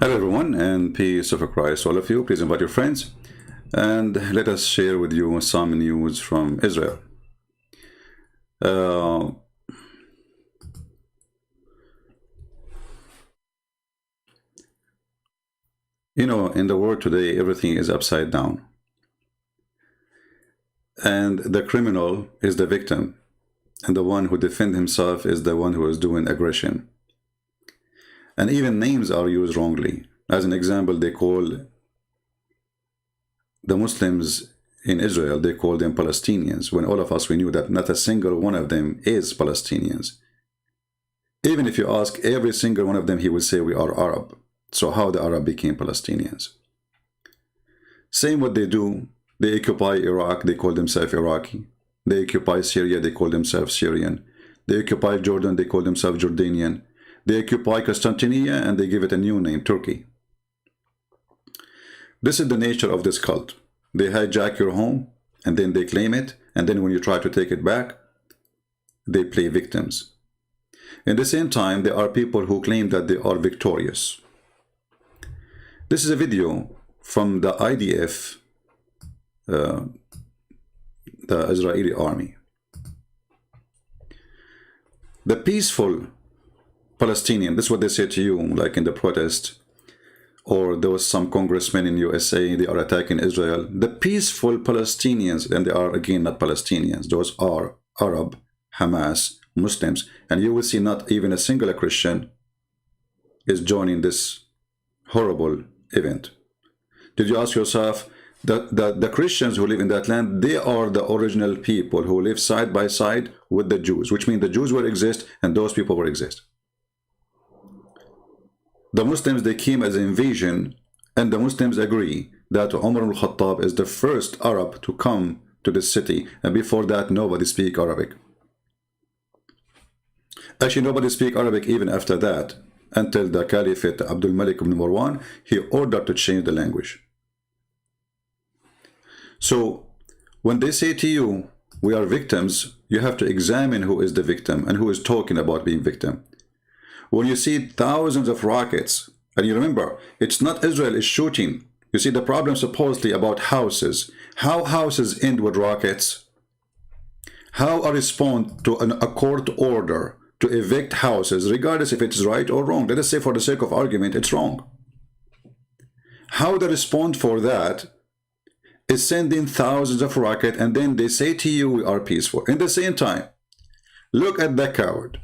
Hello everyone, and peace of Christ all of you. Please invite your friends and let us share with you some news from Israel. You know, in the world today, everything is upside down. And the criminal is the victim, and the one who defends himself is the one who is doing aggression. And even names are used wrongly. As an example, they call the Muslims in Israel, they call them Palestinians, when all of us, we knew that not a single one of them is Palestinians. Even if you ask every single one of them, he will say we are Arab. So how the Arab became Palestinians? Same what they do. They occupy Iraq, they call themselves Iraqi. They occupy Syria, they call themselves Syrian. They occupy Jordan, they call themselves Jordanian. They occupy Constantinople and they give it a new name, Turkey. This is the nature of this cult. They hijack your home and then they claim it, and then when you try to take it back, they play victims. In the same time, there are people who claim that they are victorious. This is a video from the IDF, the Israeli army. The peaceful Palestinian, this is what they say to you, like in the protest, or there was some congressmen in USA, they are attacking Israel. The peaceful Palestinians, and they are again not Palestinians, those are Arab, Hamas, Muslims, and you will see not even a single Christian is joining this horrible event. Did you ask yourself that the Christians who live in that land, they are the original people who live side by side with the Jews, which means the Jews will exist and those people will exist. The Muslims, they came as an invasion, and the Muslims agree that Umar al-Khattab is the first Arab to come to this city, and before that nobody speak Arabic. Actually, nobody speak Arabic even after that, until the Caliphate Abdul Malik ibn Marwan, he ordered to change the language. So, when they say to you, we are victims, you have to examine who is the victim and who is talking about being victim. When you see thousands of rockets, and you remember, it's not Israel is shooting. You see the problem supposedly about houses. How houses end with rockets? How a response to a court order to evict houses, regardless if it's right or wrong. Let us say for the sake of argument, it's wrong. How the response for that is sending thousands of rockets, and then they say to you, we are peaceful. In the same time, look at the coward.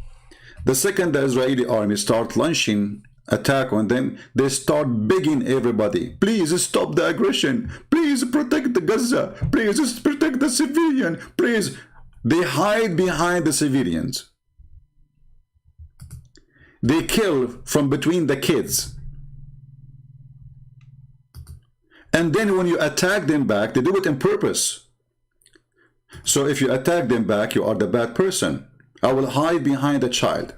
The second the Israeli army start launching attack on them, they start begging everybody, please stop the aggression, please protect the Gaza, please protect the civilian, please. They hide behind the civilians. They kill from between the kids. And then when you attack them back, they do it on purpose. So if you attack them back, you are the bad person. I will hide behind a child.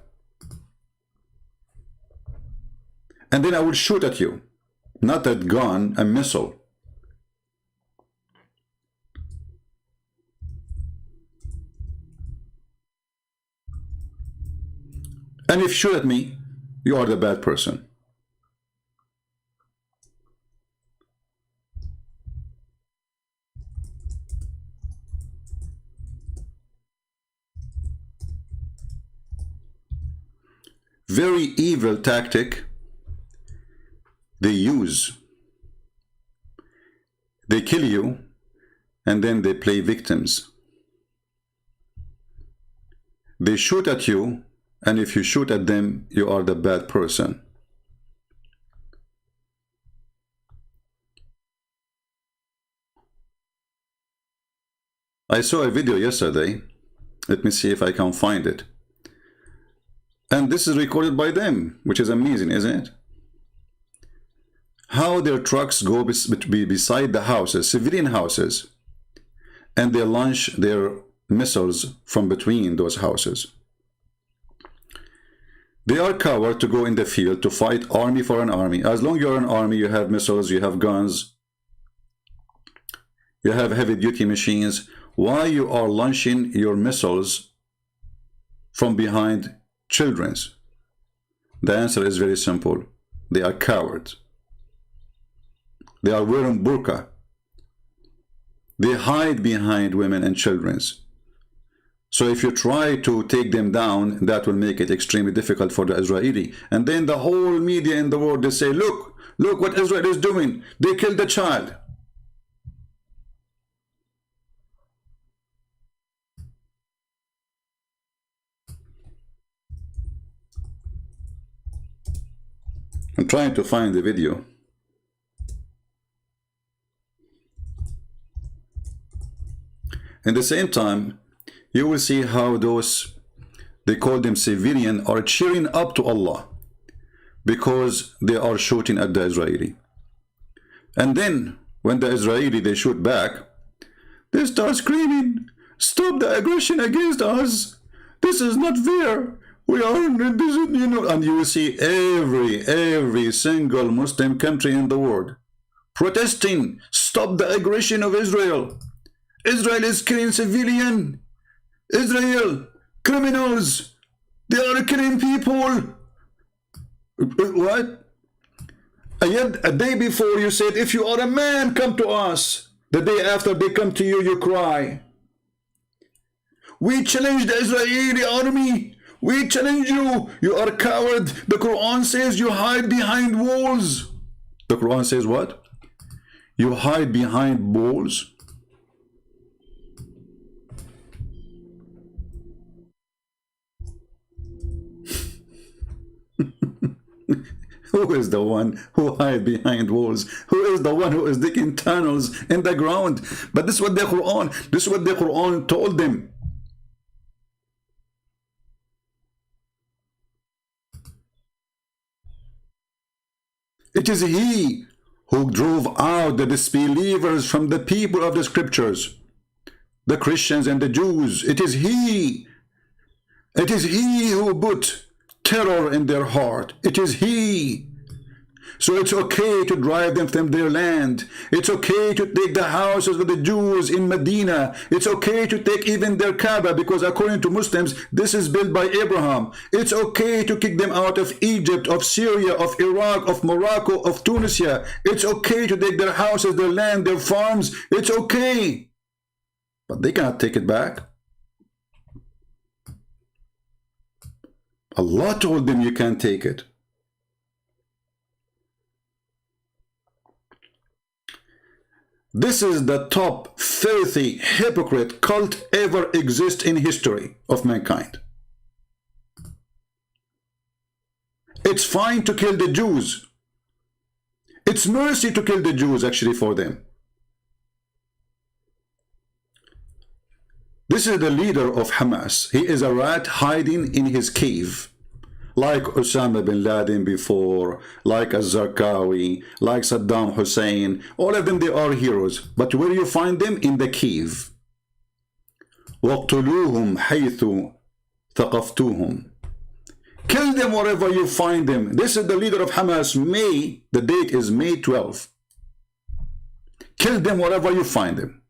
And then I will shoot at you. Not a gun, a missile. And if you shoot at me, you are the bad person. Very evil tactic they use. They kill you and then they play victims. They shoot at you, and if you shoot at them, you are the bad person. I saw a video yesterday. Let me see if I can find it. And this is recorded by them, which is amazing, isn't it? How their trucks go beside the houses, civilian houses, and they launch their missiles from between those houses. They are cowards to go in the field to fight army for an army. As long as you're an army, you have missiles, you have guns, you have heavy-duty machines. Why you are launching your missiles from behind children's? The answer is very simple. They are cowards. They are wearing burqa. They hide behind women and children. So if you try to take them down, that will make it extremely difficult for the Israeli. And then the whole media in the world, they say, look what Israel is doing. They killed the child. I'm trying to find the video. At the same time, you will see how those, they call them civilian, are cheering up to Allah because they are shooting at the Israeli. And then when the Israeli, they shoot back, they start screaming, stop the aggression against us. This is not fair. We are, you know, and you will see every single Muslim country in the world protesting, stop the aggression of Israel. Israel is killing civilian. Israel, criminals. They are killing people. What? And yet, a day before you said, if you are a man, come to us. The day after they come to you, you cry. We challenge the Israeli army. We challenge you. You are a coward. The Quran says you hide behind walls. The Quran says what? You hide behind walls. Who is the one who hide behind walls? Who is the one who is digging tunnels in the ground? But this is what the Quran told them. It is he who drove out the disbelievers from the people of the scriptures, the Christians and the Jews. It is he. It is he who put terror in their heart. It is he. So it's okay to drive them from their land. It's okay to take the houses of the Jews in Medina. It's okay to take even their Kaaba, because according to Muslims, this is built by Abraham. It's okay to kick them out of Egypt, of Syria, of Iraq, of Morocco, of Tunisia. It's okay to take their houses, their land, their farms. It's okay. But they cannot take it back. Allah told them you can't take it. This is the top filthy hypocrite cult ever exist in history of mankind. It's fine to kill the Jews. It's mercy to kill the Jews actually for them. This is the leader of Hamas. He is a rat hiding in his cave. Like Osama bin Laden before, like Az-Zarqawi, like Saddam Hussein. All of them, they are heroes. But where you find them? In the cave. وَاقْتُلُوهُمْ حَيْثُ ثَقَفْتُوهُمْ. Kill them wherever you find them. This is the leader of Hamas. May, the date is May 12. Kill them wherever you find them.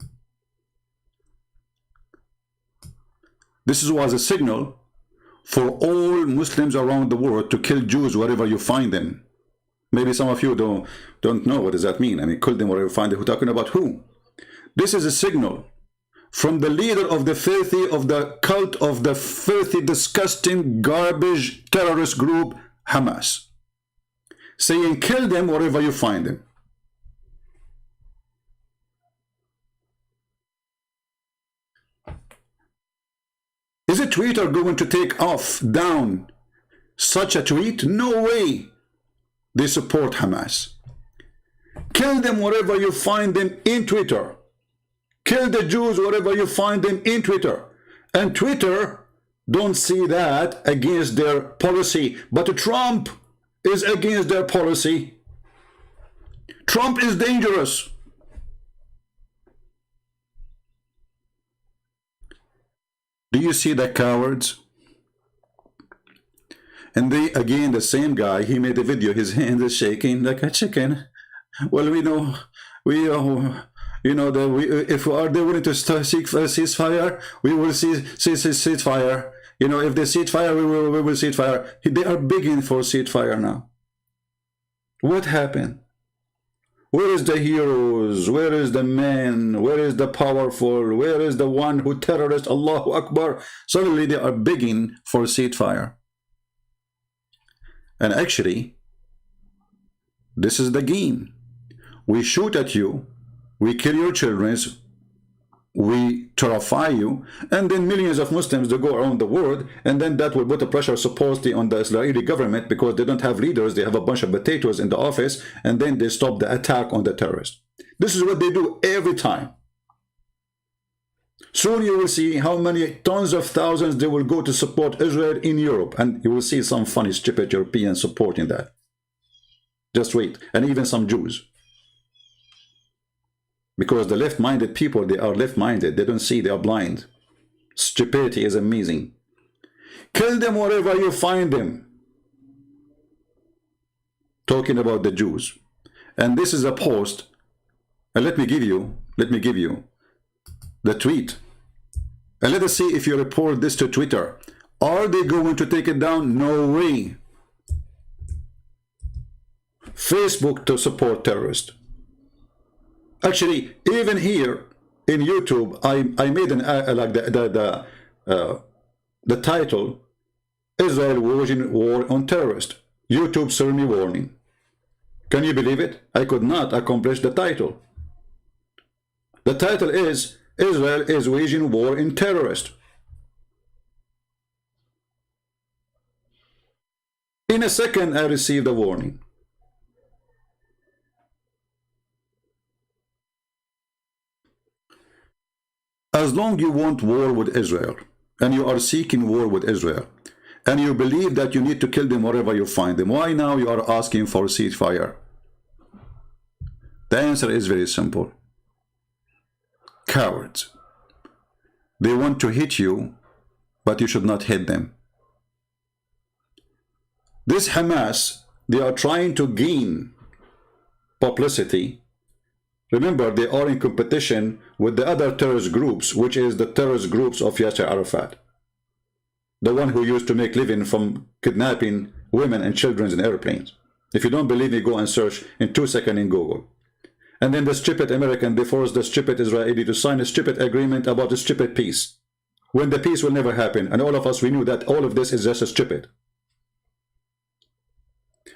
This was a signal for all Muslims around the world to kill Jews wherever you find them. Maybe some of you don't know what does that mean. I mean, kill them wherever you find them. We're talking about who? This is a signal from the leader of the filthy, of the cult of the filthy, disgusting, garbage terrorist group, Hamas, saying kill them wherever you find them. Is a Twitter going to take off, down such a tweet? No way. They support Hamas. Kill them wherever you find them in Twitter. Kill the Jews wherever you find them in Twitter. And Twitter don't see that against their policy. But Trump is against their policy. Trump is dangerous. Do you see the cowards? And they, again, the same guy, he made a video, his hand is shaking like a chicken. Well, we know, you know, that if they are willing to seek a ceasefire, we will see ceasefire. You know, if they ceasefire, we will ceasefire. They are begging for ceasefire now. What happened? Where is the heroes? Where is the man? Where is the powerful? Where is the one who terrorist? Allahu Akbar. Suddenly they are begging for ceasefire. And actually, this is the game. We shoot at you, we kill your children, we terrify you, and then millions of Muslims, they go around the world, and then that will put a pressure supposedly on the Israeli government because they don't have leaders, they have a bunch of potatoes in the office, and then they stop the attack on the terrorists. This is what they do every time. Soon you will see how many tons of thousands they will go to support Israel in Europe, and you will see some funny stupid Europeans supporting that. Just wait, and even some Jews. Because the left-minded people, they are left-minded. They don't see, they are blind. Stupidity is amazing. Kill them wherever you find them. Talking about the Jews. And this is a post. And let me give you the tweet. And let us see if you report this to Twitter. Are they going to take it down? No way. Facebook to support terrorists. Actually, even here in YouTube, I made an like the title, Israel waging war on terrorists. YouTube served me warning. Can you believe it? I could not accomplish the title. The title is Israel is waging war in terrorists. In a second, I received a warning. As long you want war with Israel, and you are seeking war with Israel, and you believe that you need to kill them wherever you find them, why now you are asking for ceasefire? The answer is very simple. Cowards. They want to hit you, but you should not hit them. This Hamas, they are trying to gain publicity. Remember, they are in competition with the other terrorist groups, which is the terrorist groups of Yasser Arafat. The one who used to make living from kidnapping women and children in airplanes. If you don't believe me, go and search in 2 seconds in Google. And then the stupid American, they forced the stupid Israeli to sign a stupid agreement about a stupid peace. When the peace will never happen. And all of us, we knew that all of this is just stupid.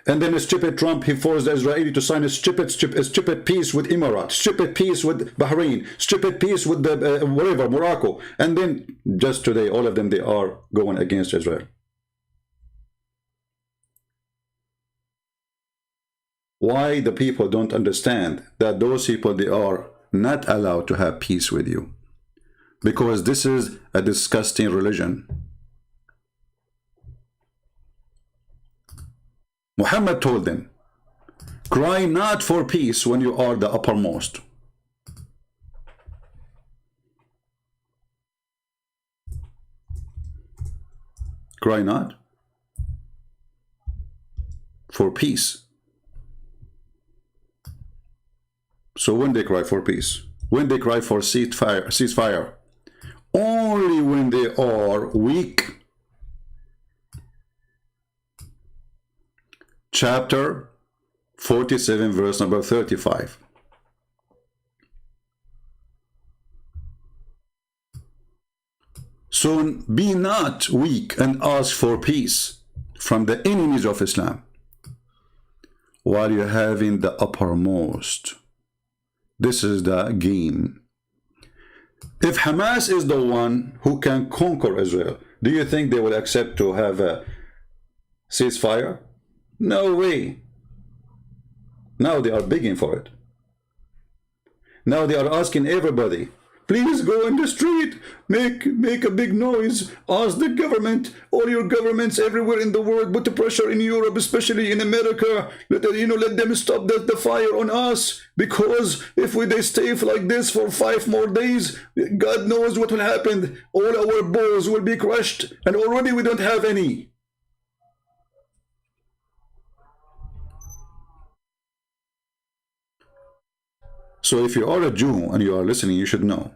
And then the stupid Trump, he forced the Israeli to sign a stupid peace with Emirates, stupid peace with Bahrain, stupid peace with the whatever, Morocco. And then just today, all of them, they are going against Israel. Why the people don't understand that those people, they are not allowed to have peace with you? Because this is a disgusting religion. Muhammad told them, cry not for peace when you are the uppermost. Cry not for peace. So when they cry for peace, when they cry for ceasefire, only when they are weak. Chapter 47, verse number 35. So be not weak and ask for peace from the enemies of Islam while you're having the uppermost. This is the game. If Hamas is the one who can conquer Israel, do you think they will accept to have a ceasefire? No way. Now they are begging for it. Now they are asking everybody, please go in the street, make a big noise, ask the government, all your governments everywhere in the world, put the pressure in Europe, especially in America, let them stop the fire on us, because if they stay like this for 5 more days, God knows what will happen. All our bows will be crushed, and already we don't have any. So if you are a Jew and you are listening, you should know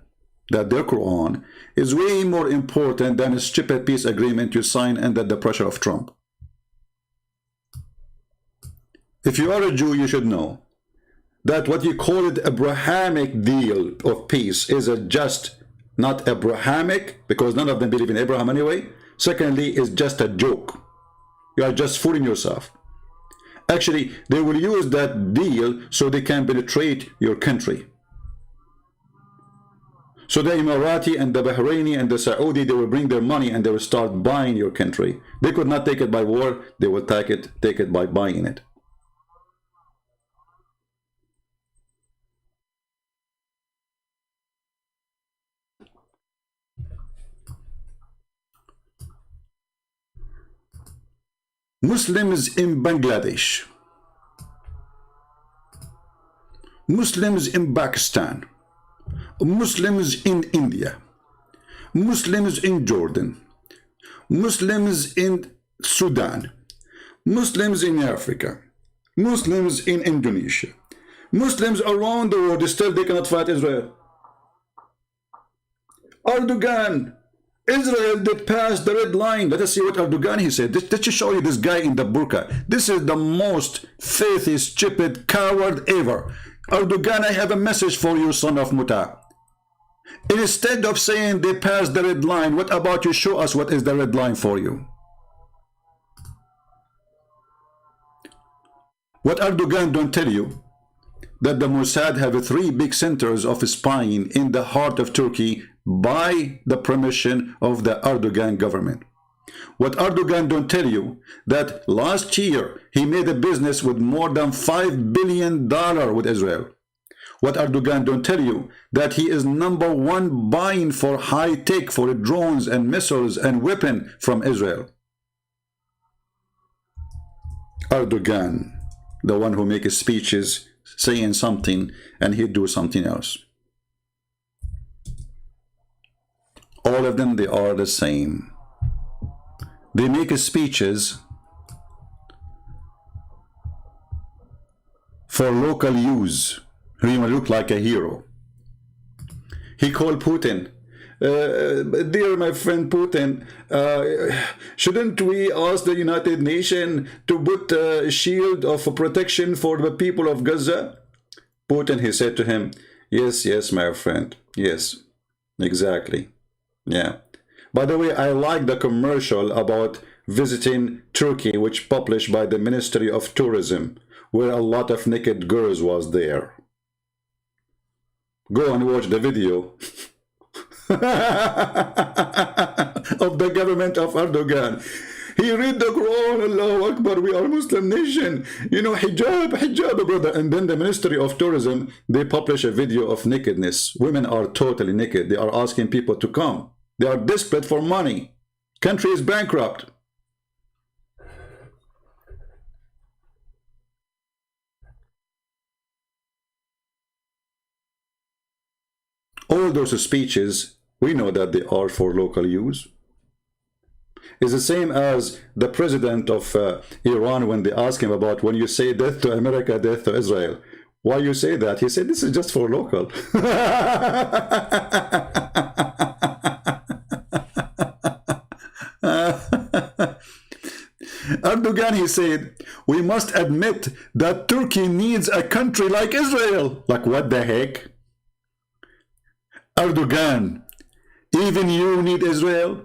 that their Quran is way more important than a stupid peace agreement you sign under the pressure of Trump. If you are a Jew, you should know that what you call it Abrahamic deal of peace is a just, not Abrahamic, because none of them believe in Abraham anyway. Secondly, it's just a joke. You are just fooling yourself. Actually, they will use that deal so they can penetrate your country. So the Emirati and the Bahraini and the Saudi, they will bring their money and they will start buying your country. They could not take it by war, they will take it by buying it. Muslims in Bangladesh, Muslims in Pakistan, Muslims in India, Muslims in Jordan, Muslims in Sudan, Muslims in Africa, Muslims in Indonesia, Muslims around the world, still they cannot fight Israel. Erdogan, Israel did pass the red line. Let us see what Erdogan he said. Let's just show you this guy in the burqa. This is the most filthy, stupid coward ever. Erdogan, I have a message for you, son of Muta. Instead of saying they passed the red line, what about you show us what is the red line for you? What Erdogan don't tell you, that the Mossad have 3 big centers of spying in the heart of Turkey by the permission of the Erdogan government. What Erdogan don't tell you, that last year he made a business with more than $5 billion with Israel. What Erdogan don't tell you, that he is #1 buying for high tech, for drones and missiles and weapons from Israel. Erdogan, the one who makes speeches saying something and he do something else. All of them, they are the same. They make speeches for local use. He will look like a hero. He called Putin, dear my friend Putin, shouldn't we ask the United Nations to put a shield of protection for the people of Gaza? Putin, he said to him, yes, yes, my friend, yes, exactly, yeah. By the way, I like the commercial about visiting Turkey, which published by the Ministry of Tourism, where a lot of naked girls was there. Go and watch the video of the government of Erdogan. He read the Quran, Allahu Akbar, we are a Muslim nation. You know, hijab, hijab, brother. And then the Ministry of Tourism, they publish a video of nakedness. Women are totally naked. They are asking people to come. They are desperate for money. Country is bankrupt. All those speeches, we know that they are for local use. It's the same as the president of Iran, when they ask him about, when you say death to America, death to Israel, why you say that? He said, this is just for local. Erdogan, he said, we must admit that Turkey needs a country like Israel. Like, what the heck? Erdogan, even you need Israel?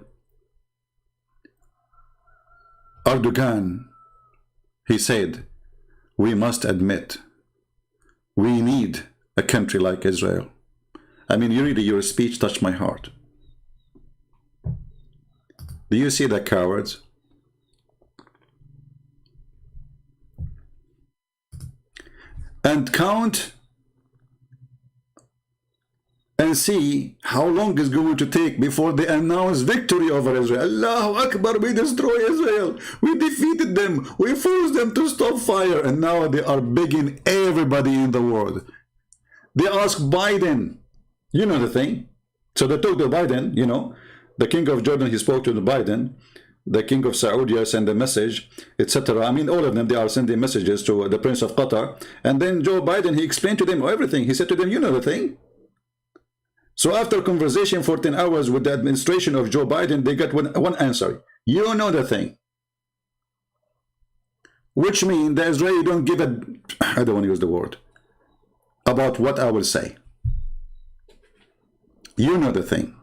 Erdogan, he said, we must admit we need a country like Israel. I mean, really, your speech touched my heart. Do you see the cowards? And count and see how long it's going to take before they announce victory over Israel. Allahu Akbar, we destroy Israel. We defeated them. We forced them to stop fire. And now they are begging everybody in the world. They ask Biden. You know the thing. So they talk to Biden, you know. The king of Jordan, he spoke to the Biden. The king of Saudi sent a message, etc. I mean, all of them, they are sending messages to the Prince of Qatar. And then Joe Biden, he explained to them everything. He said to them, you know the thing. So after conversation for 10 hours with the administration of Joe Biden, they got one answer. You know the thing. which means the Israeli don't give a, I don't want to use the word, about what I will say. You know the thing.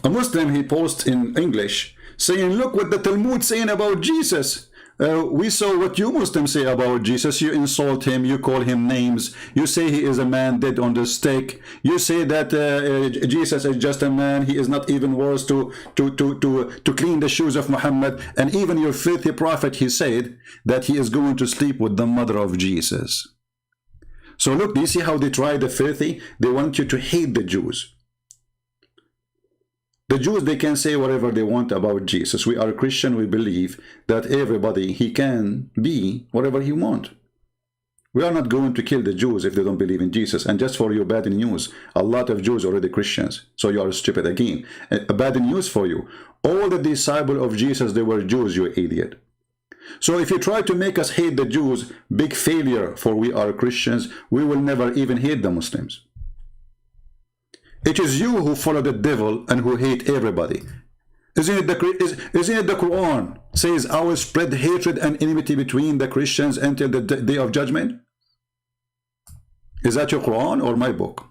A Muslim, he posts in English saying, look what the Talmud saying about Jesus. We saw what you Muslims say about Jesus. You insult him, you call him names, you say he is a man dead on the stake, you say that Jesus is just a man, he is not even worth to clean the shoes of Muhammad, and even your filthy prophet, he said that he is going to sleep with the mother of Jesus. So look, do you see how they try the filthy? They want you to hate the Jews. The Jews, they can say whatever they want about Jesus. We are Christian, we believe that everybody, he can be whatever he wants. We are not going to kill the Jews if they don't believe in Jesus. And just for your bad news, a lot of Jews are already Christians, so you are stupid again. A bad news for you. All the disciples of Jesus, they were Jews, you idiot. So if you try to make us hate the Jews, big failure, for we are Christians, we will never even hate the Muslims. It is you who follow the devil and who hate everybody. Isn't it the Quran says, I will spread hatred and enmity between the Christians until the day of judgment? Is that your Quran or my book?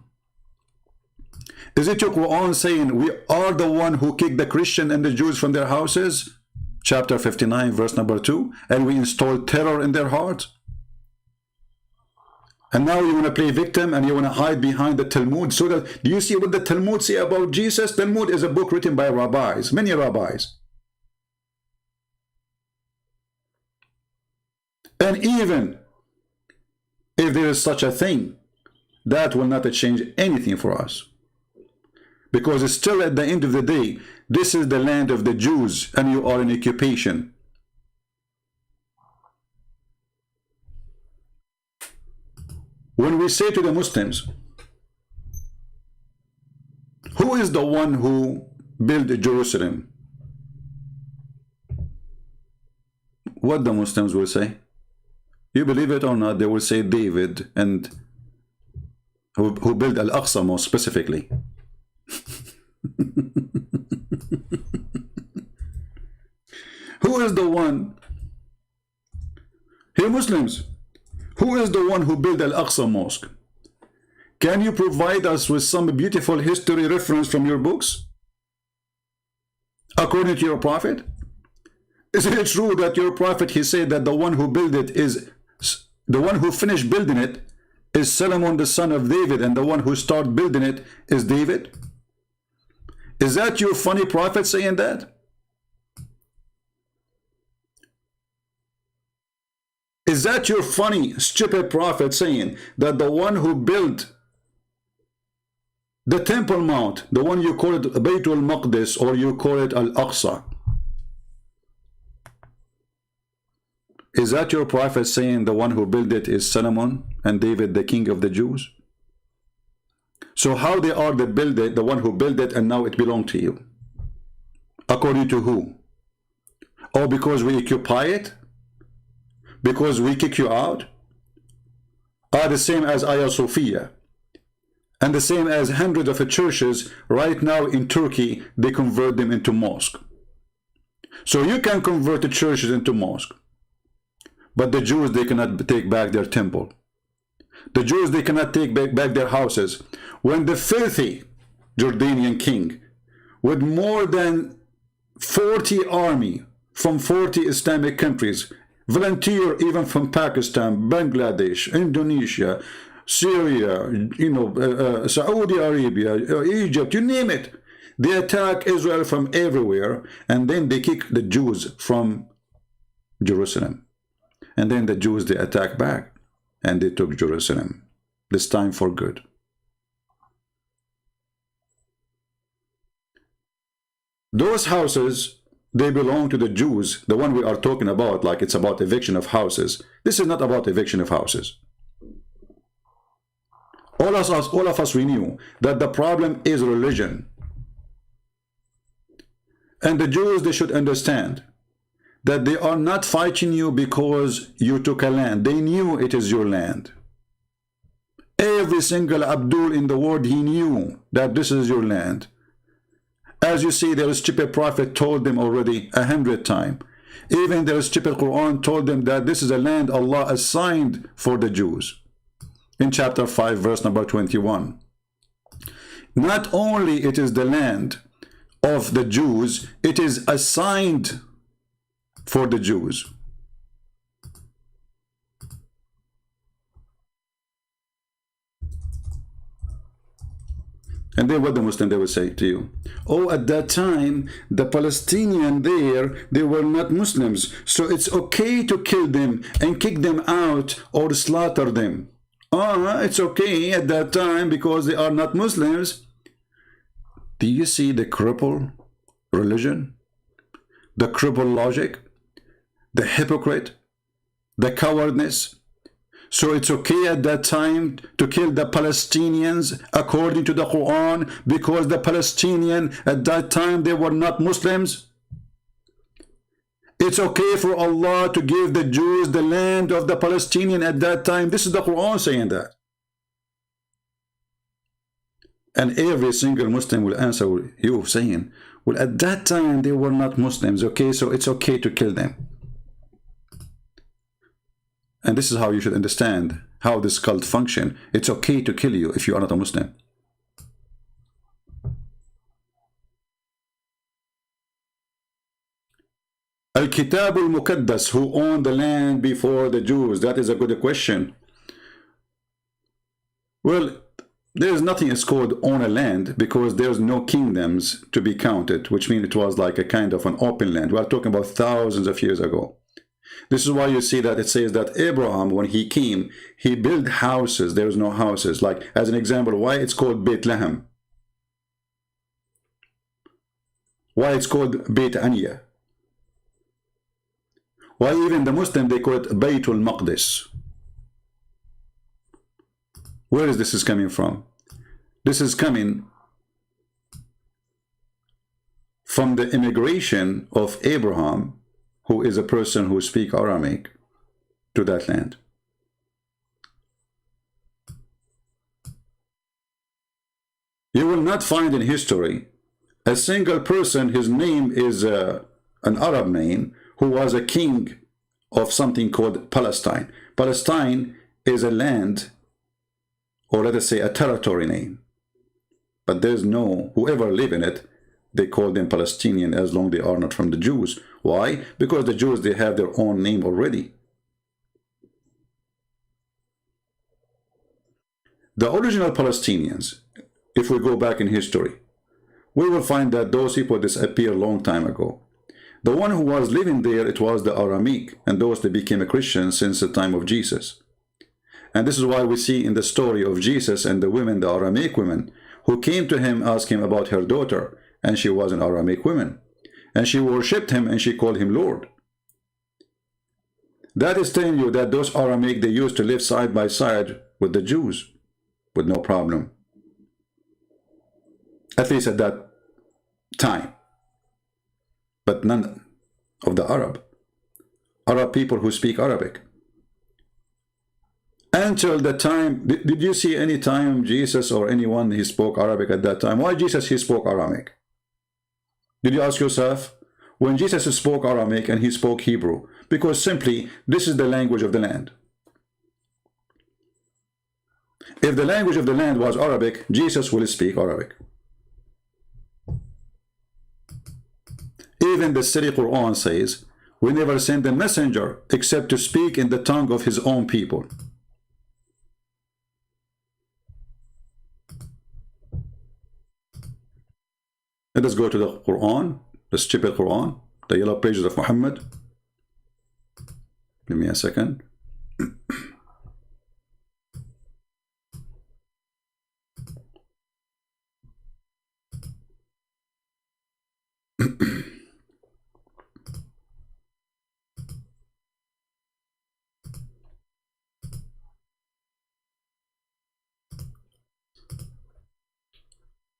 Is it your Quran saying, we are the one who kicked the Christian and the Jews from their houses? Chapter 59, verse number 2. And we installed terror in their hearts? And now you want to play victim and you want to hide behind the Talmud. So that, do you see what the Talmud say about Jesus? Talmud is a book written by rabbis, many rabbis. And even if there is such a thing, that will not change anything for us. Because it's still at the end of the day, this is the land of the Jews and you are in occupation. When we say to the Muslims, who is the one who built Jerusalem? What the Muslims will say? You believe it or not, they will say David, and who built Al-Aqsa most specifically. Who is the one? Hey Muslims, who is the one who built Al-Aqsa Mosque? Can you provide us with some beautiful history reference from your books? According to your prophet? Isn't it true that your prophet, he said that the one who built it is, the one who finished building it is Solomon the son of David, and the one who started building it is David? Is that your funny prophet saying that? Is that your funny, stupid prophet saying that the one who built the Temple Mount, the one you call it Baytul Maqdis or you call it Al-Aqsa, is that your prophet saying the one who built it is Solomon and David, the king of the Jews? So how they are the one who built it and now it belongs to you? According to who? Or because we occupy it? Because we kick you out? Are the same as Hagia Sophia, and the same as hundreds of churches right now in Turkey, they convert them into mosque. So you can convert the churches into mosque, but the Jews, they cannot take back their temple. The Jews, they cannot take back their houses. When the filthy Jordanian king with more than 40 army from 40 Islamic countries, volunteer even from Pakistan, Bangladesh, Indonesia, Syria, Saudi Arabia, Egypt, you name it. They attack Israel from everywhere, and then they kick the Jews from Jerusalem. And then the Jews, they attack back, and they took Jerusalem, this time for good. Those houses, they belong to the Jews, the one we are talking about, like it's about eviction of houses. This is not about eviction of houses. All of us, we knew that the problem is religion. And the Jews, they should understand that they are not fighting you because you took a land. They knew it is your land. Every single Abdul in the world, he knew that this is your land. As you see, their stupid prophet told them already 100 times. Even their stupid Quran told them that this is a land Allah assigned for the Jews. In chapter 5, verse number 21. Not only it is the land of the Jews, it is assigned for the Jews. And then what the Muslim, they will say to you, oh, at that time, the Palestinian there, they were not Muslims, so it's okay to kill them and kick them out or slaughter them. It's okay at that time because they are not Muslims. Do you see the crippled religion, the crippled logic, the hypocrite, the cowardness? So it's okay at that time to kill the Palestinians according to the Quran because the Palestinian at that time, they were not Muslims? It's okay for Allah to give the Jews the land of the Palestinian at that time. This is the Quran saying that. And every single Muslim will answer you saying, well, at that time they were not Muslims, okay, so it's okay to kill them. And this is how you should understand how this cult function. It's okay to kill you if you are not a Muslim. Al-Kitab al-Muqaddas, who owned the land before the Jews? That is a good question. Well, there is nothing is called own a land because there's no kingdoms to be counted, which means it was like a kind of an open land. We are talking about thousands of years ago. This is why you see that it says that Abraham, when he came, he built houses. There's no houses. Like, as an example, why it's called Bethlehem? Why it's called Beit Anya? Why even the Muslim, they call it Baytul Maqdis? Where is this coming from? This is coming from the immigration of Abraham, who is a person who speaks Aramaic, to that land. You will not find in history a single person, his name is an Arab name, who was a king of something called Palestine. Palestine is a land, or let us say a territory name. But there's no, whoever live in it, they call them Palestinian as long as they are not from the Jews. Why? Because the Jews, they have their own name already. The original Palestinians, if we go back in history, we will find that those people disappeared a long time ago. The one who was living there, it was the Aramaic, and those that became a Christian since the time of Jesus. And this is why we see in the story of Jesus and the women, the Aramaic women, who came to him, asked him about her daughter, and she was an Aramaic woman. And she worshipped him and she called him Lord. That is telling you that those Aramaic, they used to live side by side with the Jews with no problem. At least at that time. But none of the Arab people who speak Arabic. Until the time, did you see any time Jesus or anyone, he spoke Arabic at that time? Why Jesus, he spoke Aramaic? Did you ask yourself? When Jesus spoke Aramaic and he spoke Hebrew, because simply this is the language of the land. If the language of the land was Arabic, Jesus will speak Arabic. Even the Siri Quran says, we never send a messenger except to speak in the tongue of his own people. Let us go to the Quran, the stupid Quran, the yellow pages of Muhammad. Give me a second.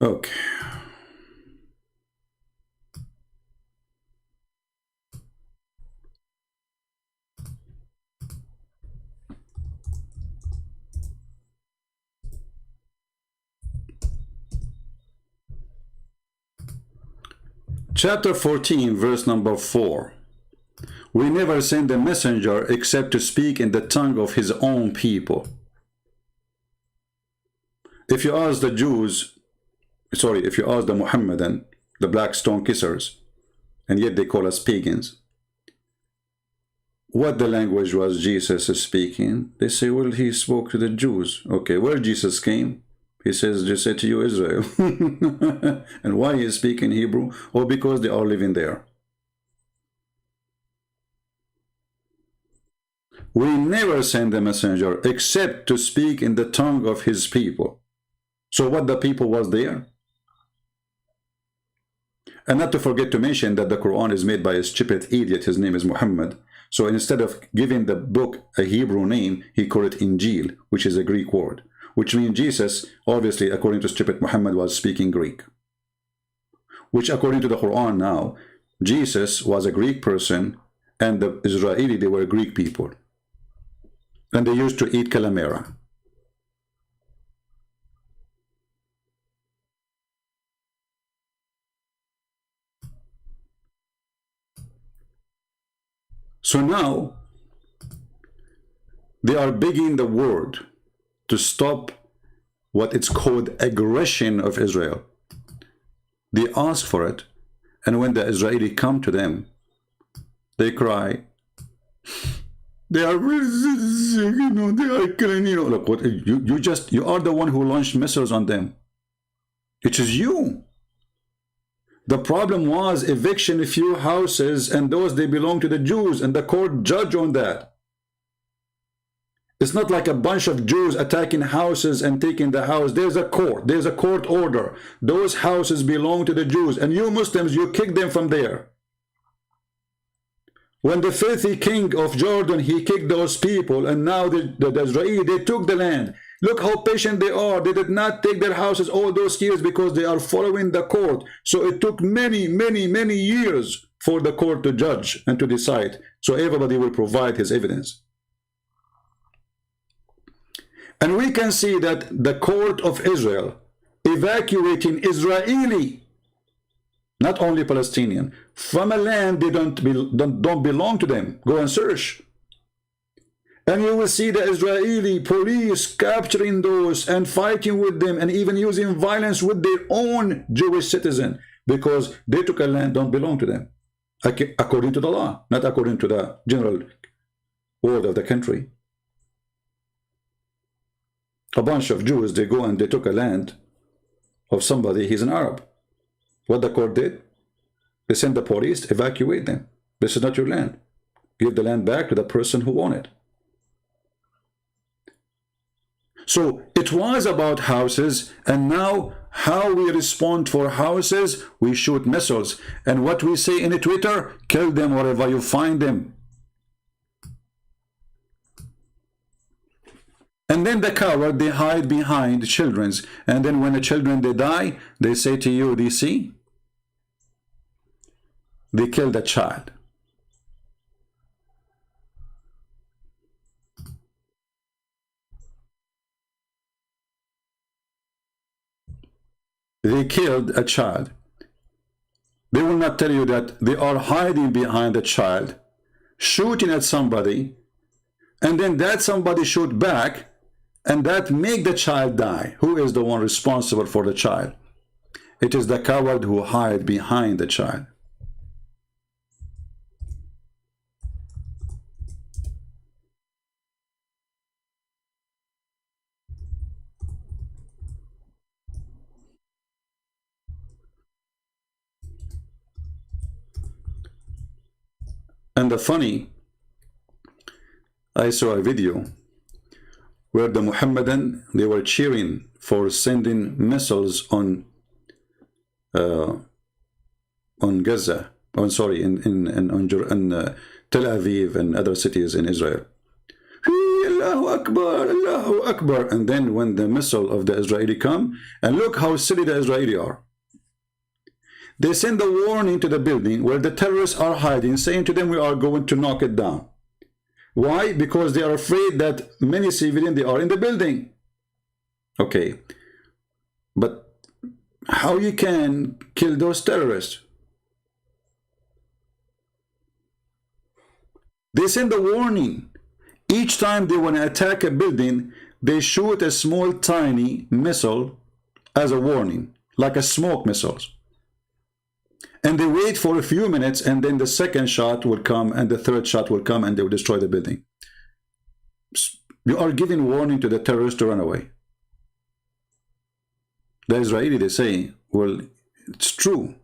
Okay. Chapter 14, verse number 4. We never send a messenger except to speak in the tongue of his own people. If you ask the Jews, sorry, if you ask the Muhammadan, the black stone kissers, and yet they call us pagans, what the language was Jesus speaking, they say, well, he spoke to the Jews. Okay, where Jesus came, he says, just said to you, Israel. And why he is speaking Hebrew? Oh, because they are living there. We never send a messenger except to speak in the tongue of his people. So what the people was there? And not to forget to mention that the Quran is made by a stupid idiot. His name is Muhammad. So instead of giving the book a Hebrew name, he called it Injil, which is a Greek word. Which means Jesus, obviously, according to stupid Muhammad, was speaking Greek. Which, according to the Quran now, Jesus was a Greek person, and the Israeli, they were Greek people. And they used to eat calamera. So now, they are begging the world to stop what it's called aggression of Israel. They ask for it, and when the Israeli come to them, they cry, they are, you know, they are killing, you know, look, what, you are the one who launched missiles on them. It is you. The problem was eviction a few houses, and those, they belong to the Jews, and the court judged on that. It's not like a bunch of Jews attacking houses and taking the house. There's a court order. Those houses belong to the Jews, and you Muslims, you kick them from there. When the filthy king of Jordan, he kicked those people, and now the Israeli, they took the land. Look how patient they are. They did not take their houses all those years because they are following the court. So it took many, many, many years for the court to judge and to decide. So everybody will provide his evidence. And we can see that the court of Israel evacuating Israeli, not only Palestinian, from a land they don't belong to them. Go and search. And you will see the Israeli police capturing those and fighting with them and even using violence with their own Jewish citizen because they took a land don't belong to them, according to the law, not according to the general word of the country. A bunch of Jews, they go and they took a land of somebody, he's an Arab. What the court did? They sent the police to evacuate them. This is not your land. Give the land back to the person who owned it. So it was about houses, and now how we respond for houses, we shoot missiles. And what we say in Twitter, kill them wherever you find them. And then the coward, they hide behind children's. And then when the children, they die, they say to you, do you see? They killed a child. They killed a child. They will not tell you that they are hiding behind a child, shooting at somebody, and then that somebody shoot back, and that make the child die. Who is the one responsible for the child? It is the coward who hide behind the child. And the funny, I saw a video where the Muhammadan, they were cheering for sending missiles on Gaza, on Tel Aviv and other cities in Israel. Allahu Akbar, Allahu Akbar. And then when the missile of the Israeli come, and look how silly the Israeli are. They send a warning to the building where the terrorists are hiding, saying to them, we are going to knock it down. Why? Because they are afraid that many civilians, they are in the building. Okay. But how you can kill those terrorists? They send a warning. Each time they want to attack a building, they shoot a small, tiny missile as a warning, like a smoke missiles. And they wait for a few minutes, and then the second shot will come, and the third shot will come, and they will destroy the building. You are giving warning to the terrorists to run away. The Israeli, they say, well, it's true,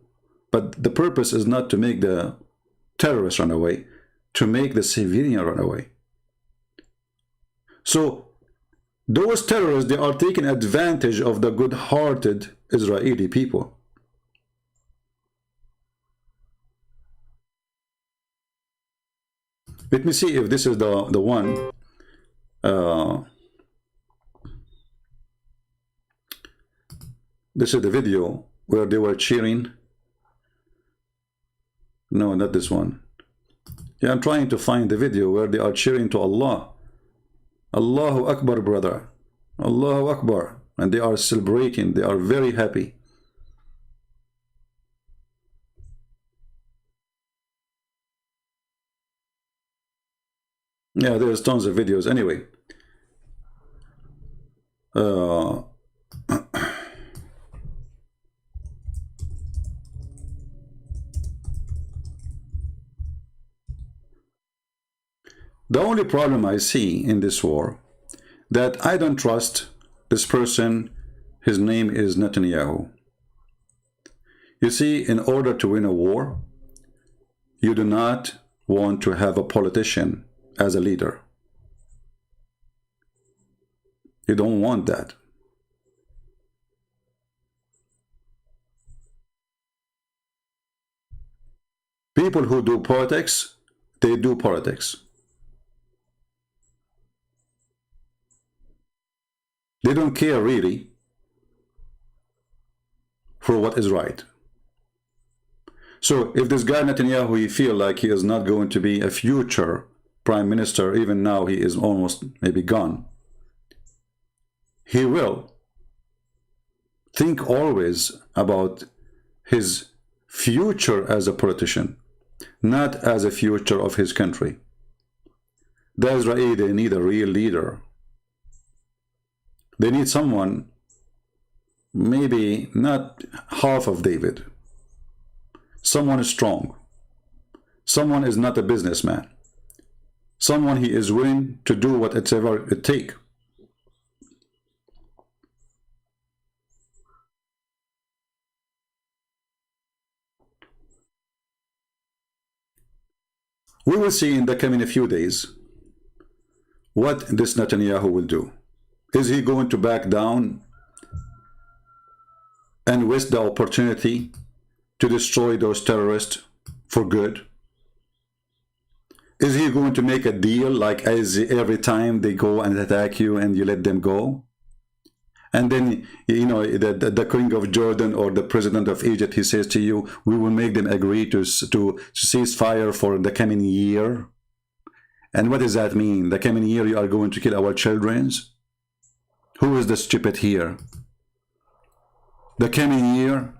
but the purpose is not to make the terrorists run away, to make the civilian run away. So those terrorists, they are taking advantage of the good-hearted Israeli people. Let me see if this is the one. This is the video where they were cheering. No, not this one. Yeah, I'm trying to find the video where they are cheering to Allah. Allahu Akbar, brother. Allahu Akbar. And they are celebrating. They are very happy. Yeah, there's tons of videos. Anyway. The only problem I see in this war, that I don't trust this person. His name is Netanyahu. You see, in order to win a war, you do not want to have a politician as a leader. You don't want that. People who do politics, they do politics. They don't care really for what is right. So if this guy Netanyahu, he feel like he is not going to be a future prime minister, even now he is almost maybe gone, he will think always about his future as a politician, not as a future of his country. The Israeli, they need a real leader. They need someone, maybe not half of David. Someone is strong. Someone is not a businessman. Someone he is willing to do whatever it takes. We will see in the coming few days what this Netanyahu will do. Is he going to back down and waste the opportunity to destroy those terrorists for good? Is he going to make a deal like as every time they go and attack you and you let them go? And then, you know, the king of Jordan or the president of Egypt, he says to you, we will make them agree to cease fire for the coming year. And what does that mean? The coming year you are going to kill our children? Who is the stupid here? The coming year?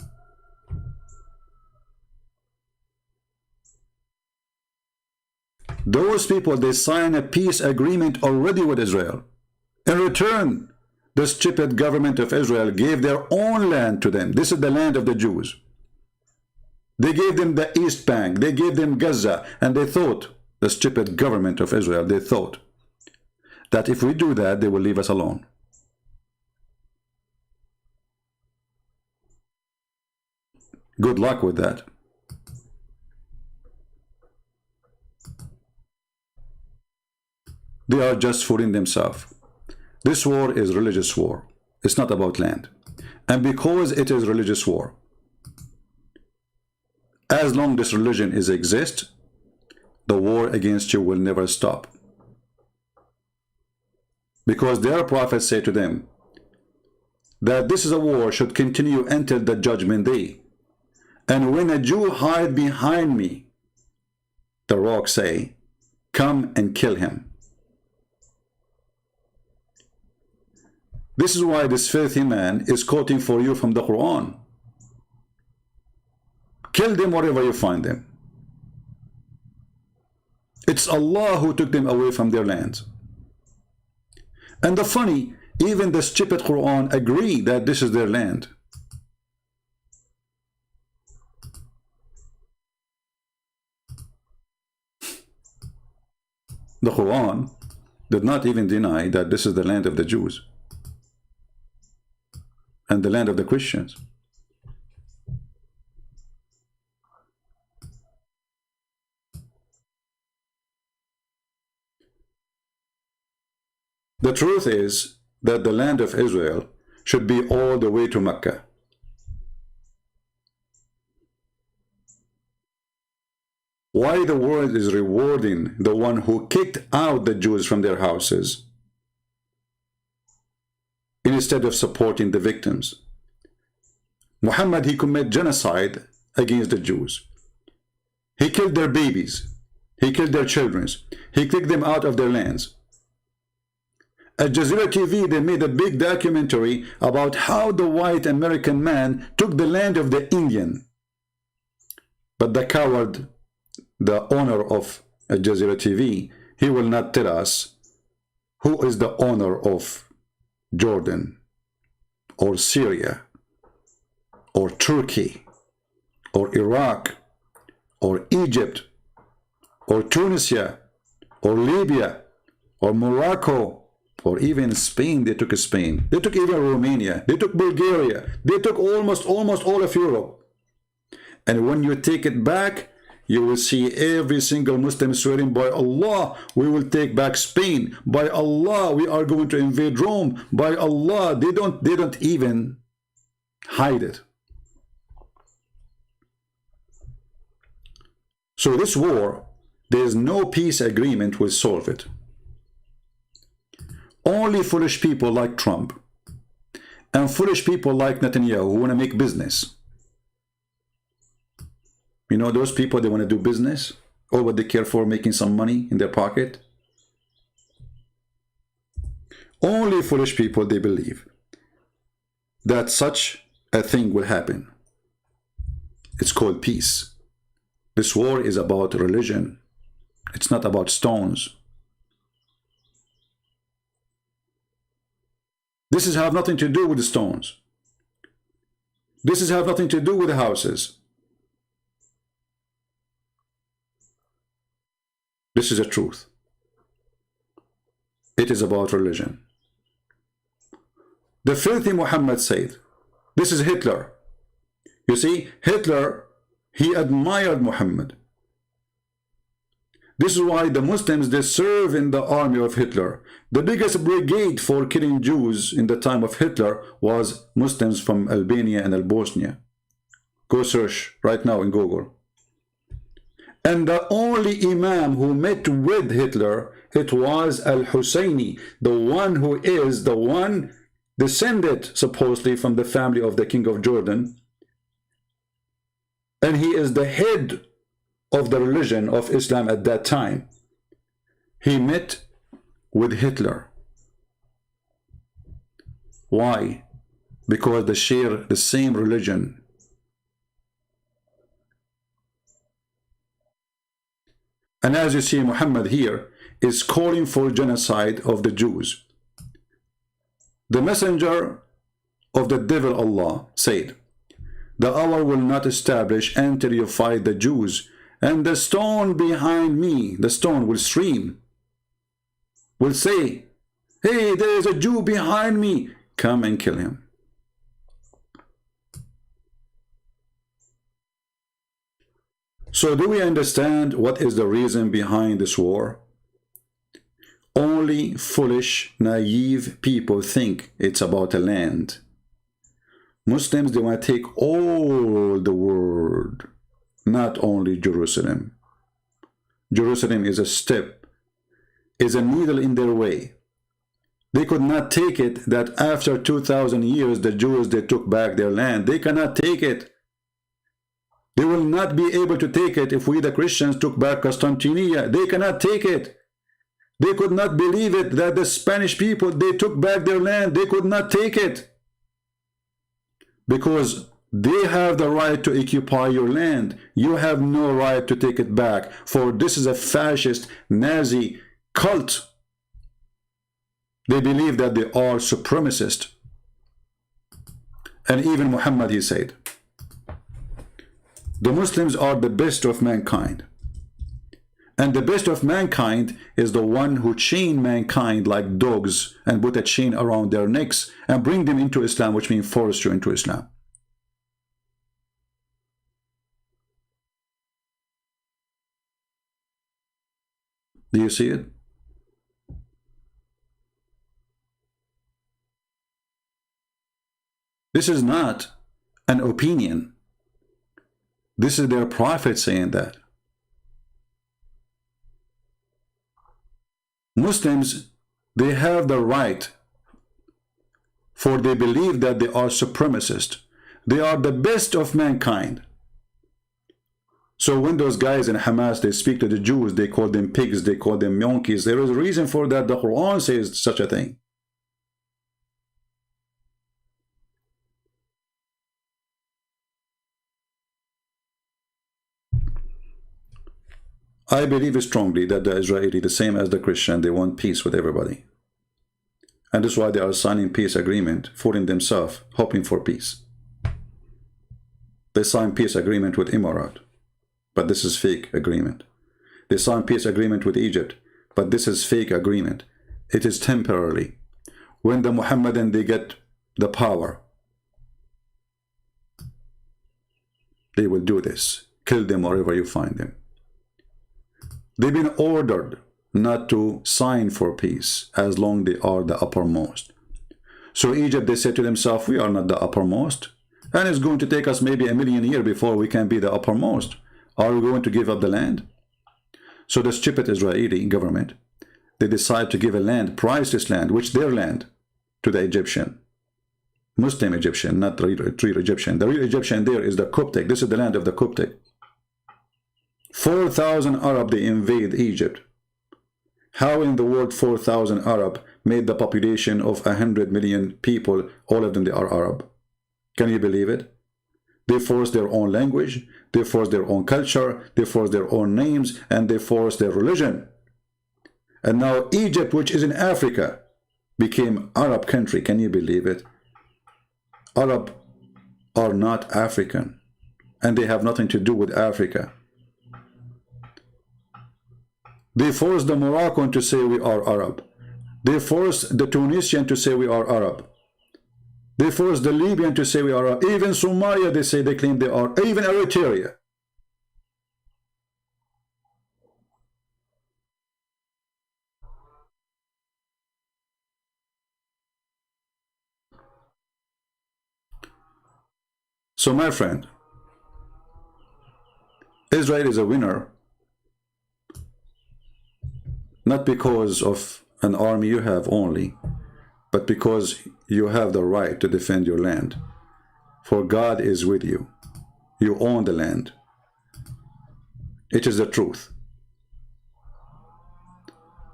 Those people, they sign a peace agreement already with Israel. In return, the stupid government of Israel gave their own land to them. This is the land of the Jews. They gave them the East Bank. They gave them Gaza. And they thought, the stupid government of Israel, they thought that if we do that, they will leave us alone. Good luck with that. They are just fooling themselves. This war is religious war. It's not about land. And because it is religious war, as long as this religion exists, the war against you will never stop. Because their prophets say to them that this is a war should continue until the judgment day. And when a Jew hide behind me, the rocks say, come and kill him. This is why this filthy man is quoting for you from the Quran. Kill them wherever you find them. It's Allah who took them away from their land. And the funny, even the stupid Quran agree that this is their land. The Quran did not even deny that this is the land of the Jews and the land of the Christians. The truth is that the land of Israel should be all the way to Mecca. Why the world is rewarding the one who kicked out the Jews from their houses instead of supporting the victims? Muhammad, he committed genocide against the Jews. He killed their babies. He killed their children. He kicked them out of their lands. At Jazeera TV, they made a big documentary about how the white American man took the land of the Indian. But the coward, the owner of Jazeera TV, he will not tell us who is the owner of Jordan or Syria or Turkey or Iraq or Egypt or Tunisia or Libya or Morocco or even Spain. They took Spain. They took even Romania. They took Bulgaria. They took almost all of Europe. And when you take it back, you will see every single Muslim swearing, by Allah, we will take back Spain. By Allah, we are going to invade Rome. By Allah, they don't even hide it. So this war, there is no peace agreement will solve it. Only foolish people like Trump and foolish people like Netanyahu who want to make business. You know, those people, they want to do business. All what they care for, making some money in their pocket. Only foolish people, they believe that such a thing will happen. It's called peace. This war is about religion. It's not about stones. This is have nothing to do with the stones. This is have nothing to do with the houses. This is the truth. It is about religion. The filthy Muhammad said, this is Hitler. You see, Hitler, he admired Muhammad. This is why the Muslims, they serve in the army of Hitler. The biggest brigade for killing Jews in the time of Hitler was Muslims from Albania and Bosnia. Go search right now in Google. And the only Imam who met with Hitler, it was Al-Husseini, the one who is the one descended supposedly from the family of the king of Jordan. And he is the head of the religion of Islam at that time. He met with Hitler. Why? Because they share the same religion. And as you see, Muhammad here is calling for genocide of the Jews. The messenger of the devil Allah said, the hour will not establish until you fight the Jews, and the stone behind me, the stone will scream, will say, hey, there is a Jew behind me, come and kill him. So do we understand what is the reason behind this war? Only foolish, naive people think it's about a land. Muslims, they want to take all the world, not only Jerusalem. Jerusalem is a step, is a needle in their way. They could not take it that after 2,000 years, the Jews, they took back their land. They cannot take it. They will not be able to take it if we, the Christians, took back Constantinople. They cannot take it. They could not believe it that the Spanish people, they took back their land. They could not take it. Because They have the right to occupy your land. You have no right to take it back, for this is a fascist Nazi cult. They believe that they are supremacist. And even Muhammad, he said, the Muslims are the best of mankind. And the best of mankind is the one who chain mankind like dogs and put a chain around their necks and bring them into Islam, which means force you into Islam. Do you see it? This is not an opinion. This is their prophet saying that. Muslims, they have the right, for they believe that they are supremacist. They are the best of mankind. So when those guys in Hamas, they speak to the Jews, they call them pigs, they call them monkeys. There is a reason for that. The Quran says such a thing. I believe strongly that the Israeli, the same as the Christian, they want peace with everybody. And that's why they are signing peace agreement, fooling themselves, hoping for peace. They sign peace agreement with Emirat, but this is fake agreement. They sign peace agreement with Egypt, but this is fake agreement. It is temporarily. When the Mohammedan, they get the power, they will do this. Kill them wherever you find them. They've been ordered not to sign for peace as long they are the uppermost. So Egypt, they said to themselves, we are not the uppermost. And it's going to take us maybe 1,000,000 years before we can be the uppermost. Are we going to give up the land? So the stupid Israeli government, they decide to give a land, priceless land, which their land, to the Egyptian. Muslim Egyptian, not the real Egyptian. The real Egyptian there is the Coptic. This is the land of the Coptic. 4,000 Arab, they invade Egypt. How in the world 4,000 Arab made the population of 100 million people, all of them they are Arab? Can you believe it? They force their own language, they force their own culture, they force their own names, and they force their religion. And now Egypt, which is in Africa, became Arab country. Can you believe it? Arab are not African, and they have nothing to do with Africa. They forced the Moroccan to say we are Arab. They forced the Tunisian to say we are Arab. They forced the Libyan to say we are Arab. Even Somalia, they say they claim they are. Even Eritrea. So my friend, Israel is a winner, not because of an army you have only, but because you have the right to defend your land. For God is with you. You own the land. It is the truth.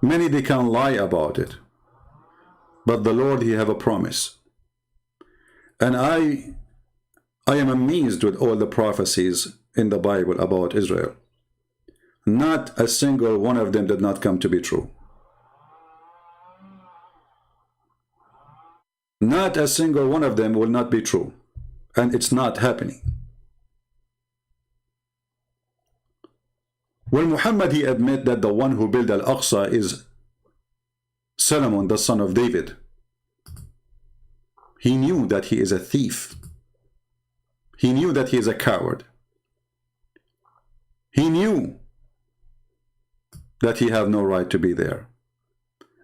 Many, they can lie about it, but the Lord, he have a promise. And I am amazed with all the prophecies in the Bible about Israel. Not a single one of them did not come to be true. Not a single one of them will not be true. And it's not happening. When Muhammad, he admit that the one who built Al-Aqsa is Solomon, the son of David, he knew that he is a thief. He knew that he is a coward. He knew that he have no right to be there.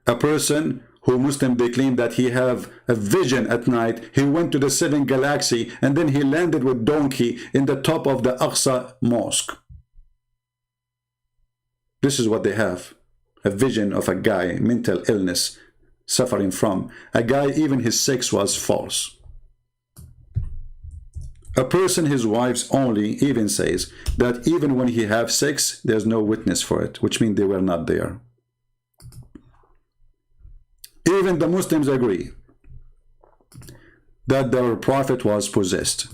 A person who Muslim, they claim that he have a vision at night. He went to the 7th galaxy and then he landed with donkey in the top of the Aqsa mosque. This is what they have. A vision of a guy, mental illness, suffering from. A guy, even his sex was false. A person, his wife's only, even says that even when he have sex, there's no witness for it, which means they were not there. Even the Muslims agree that their prophet was possessed.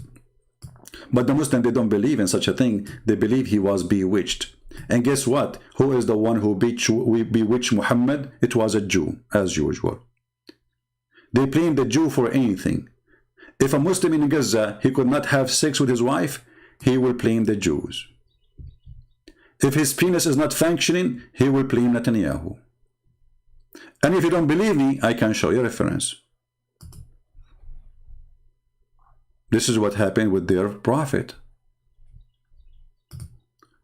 But the Muslims, they don't believe in such a thing. They believe he was bewitched. And guess what? Who is the one who bewitched Muhammad? It was a Jew, as usual. They blame the Jew for anything. If a Muslim in Gaza, he could not have sex with his wife, he will blame the Jews. If his penis is not functioning, he will blame Netanyahu. And if you don't believe me, I can show you a reference. This is what happened with their prophet.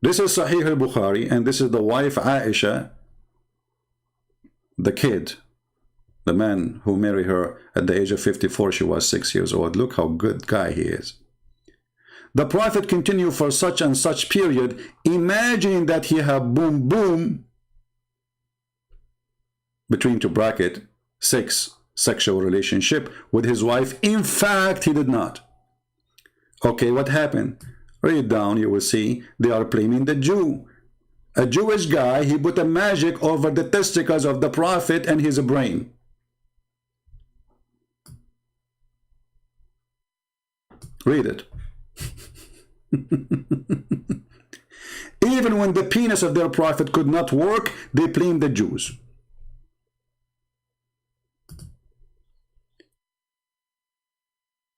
This is Sahih al-Bukhari, and this is the wife Aisha, the kid, the man who married her at the age of 54. She was 6 years old. Look how good guy he is. The prophet continued for such and such period, imagining that he had boom boom, between two bracket, 6, sexual relationship with his wife. In fact, he did not. Okay, what happened? Read down, you will see they are blaming the Jew. A Jewish guy, he put a magic over the testicles of the prophet and his brain. Read it. Even when the penis of their prophet could not work, they blamed the Jews.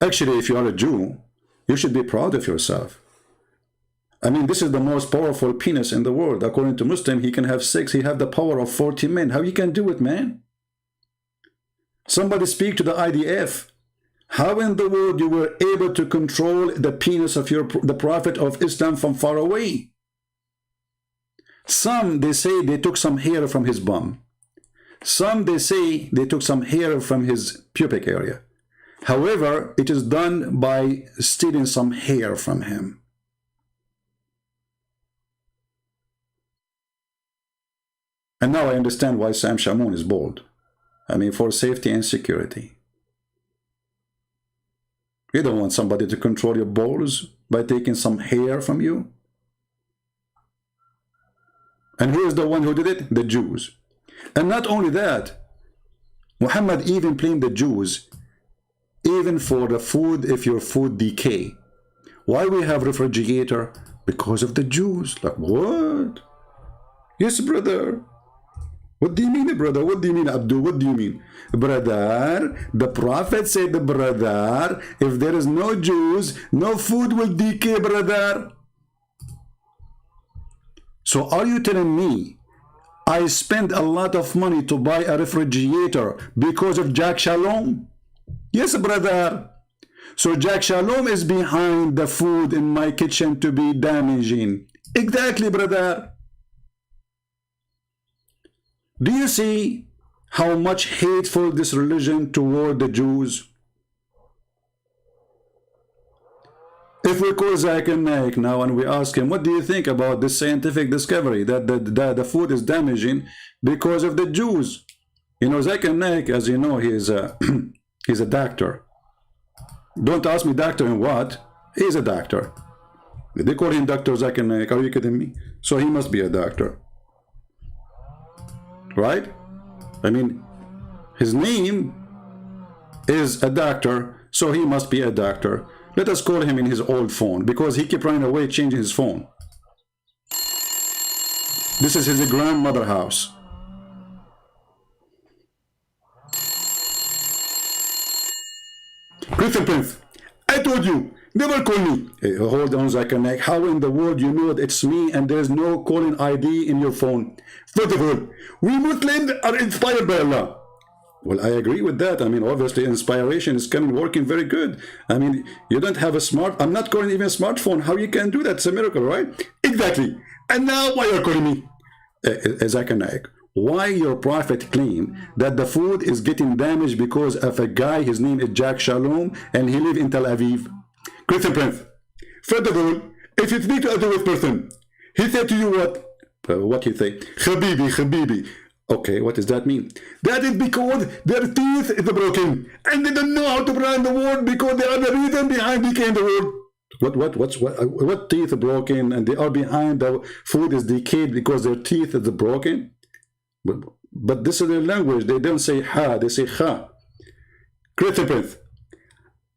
Actually, if you are a Jew, you should be proud of yourself. I mean, this is the most powerful penis in the world. According to Muslim, he can have 6. He have the power of 40 men. How you can do it, man? Somebody speak to the IDF. How in the world you were able to control the penis of the prophet of Islam from far away? Some, they say they took some hair from his bum. Some, they say they took some hair from his pubic area. However, it is done by stealing some hair from him. And now I understand why Sam Shamoun is bald. I mean, for safety and security. You don't want somebody to control your balls by taking some hair from you. And who is the one who did it? The Jews. And not only that, Muhammad even blamed the Jews even for the food, if your food decay. Why we have refrigerator? Because of the Jews. Like, what? Yes, brother. What do you mean, brother? What do you mean, Abdul? What do you mean? Brother, the prophet said, brother, if there is no Jews, no food will decay, brother. So are you telling me I spend a lot of money to buy a refrigerator because of Jack Shalom? Yes, brother. So Jack Shalom is behind the food in my kitchen to be damaging. Exactly, brother. Do you see how much hateful this religion toward the Jews? If we call Zakir Naik now and we ask him, what do you think about this scientific discovery that the food is damaging because of the Jews? You know, Zakir Naik, as you know, he is a he's a doctor. Don't ask me doctor in what? He's a doctor. They call him Dr. Zakir Naik. Are you kidding me? So he must be a doctor. Right? I mean, his name is a doctor, so he must be a doctor. Let us call him in his old phone, because he kept running away changing his phone. This is his grandmother's house. Christian Prince, I told you, never call me. Hey, hold on, Zakir Naik. How in the world you know that it's me and there's no calling ID in your phone? First of all, we Muslims are inspired by Allah. Well, I agree with that. I mean, obviously, inspiration is coming, working very good. I mean, you don't have a I'm not calling even a smartphone. How you can do that? It's a miracle, right? Exactly. And now, why you're calling me? Zakir Naik, why your prophet claim that the food is getting damaged because of a guy, his name is Jack Shalom, and he lives in Tel Aviv? Christian Prince, first of all, if you speak to a Jewish person, he said to you what? What he say? Habibi, Habibi. Okay, what does that mean? That is because their teeth is broken, and they don't know how to run the world because they are the reason behind decaying the world. What teeth are broken, and they are behind the food is decayed because their teeth is broken? But this is their language. They don't say ha, they say ha. Christian Prince,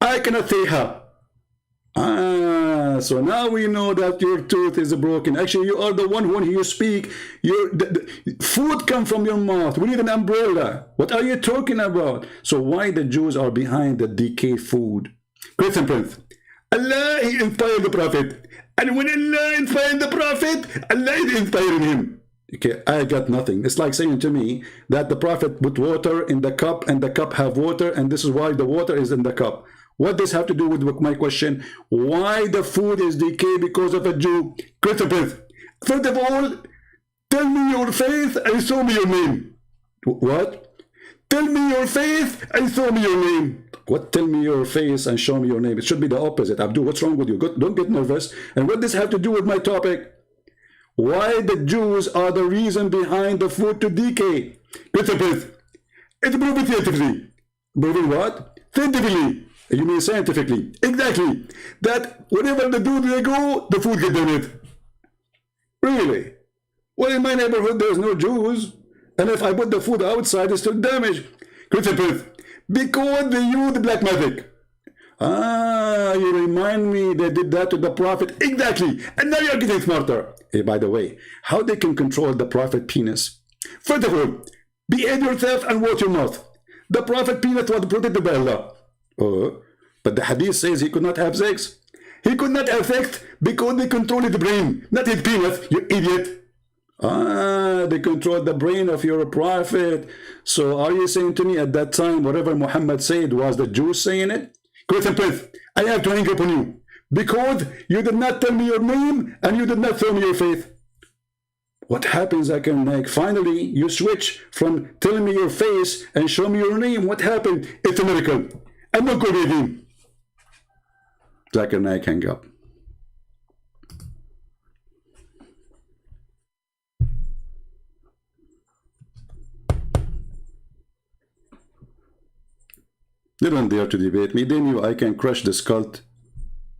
I cannot say ha. So now we know that your tooth is broken. Actually, you are the one when you speak, the food comes from your mouth. We need an umbrella. What are you talking about? So why the Jews are behind the decayed food? Question Prince. Allah, he inspired the Prophet. And when Allah inspired the Prophet, Allah is inspiring him. Okay, I got nothing. It's like saying to me that the Prophet put water in the cup and the cup have water, and this is why the water is in the cup. What does have to do with my question? Why the food is decayed because of a Jew? Christopher, first of all, tell me your faith and show me your name. What? Tell me your faith and show me your name. What? Tell me your face and show me your name. It should be the opposite. Abdul, what's wrong with you? Don't get nervous. And what does have to do with my topic? Why the Jews are the reason behind the food to decay? Christopher, it's proven scientifically. Proven what? Scientifically. You mean scientifically? Exactly. That whenever the Jews they go, the food gets damaged. Really? Well, in my neighborhood, there's no Jews. And if I put the food outside, it's still damaged. Christopher, because they use black magic. Ah, you remind me they did that to the Prophet. Exactly. And now you're getting smarter. Hey, by the way, how they can control the Prophet penis? First of all, behave yourself and watch your mouth. The Prophet penis was protected by Allah. Oh, but the hadith says he could not have sex. He could not have sex because they control his brain, not his penis, you idiot. Ah, they control the brain of your prophet. So are you saying to me at that time whatever Muhammad said was the Jews saying it? Question Prince, I have to hang up on you because you did not tell me your name and you did not show me your faith. What happens, I can like finally you switch from telling me your face and show me your name. What happened? It's a miracle. I'm not going to again. Zakir Naik hang up. They don't dare to debate me. They knew I can crush this cult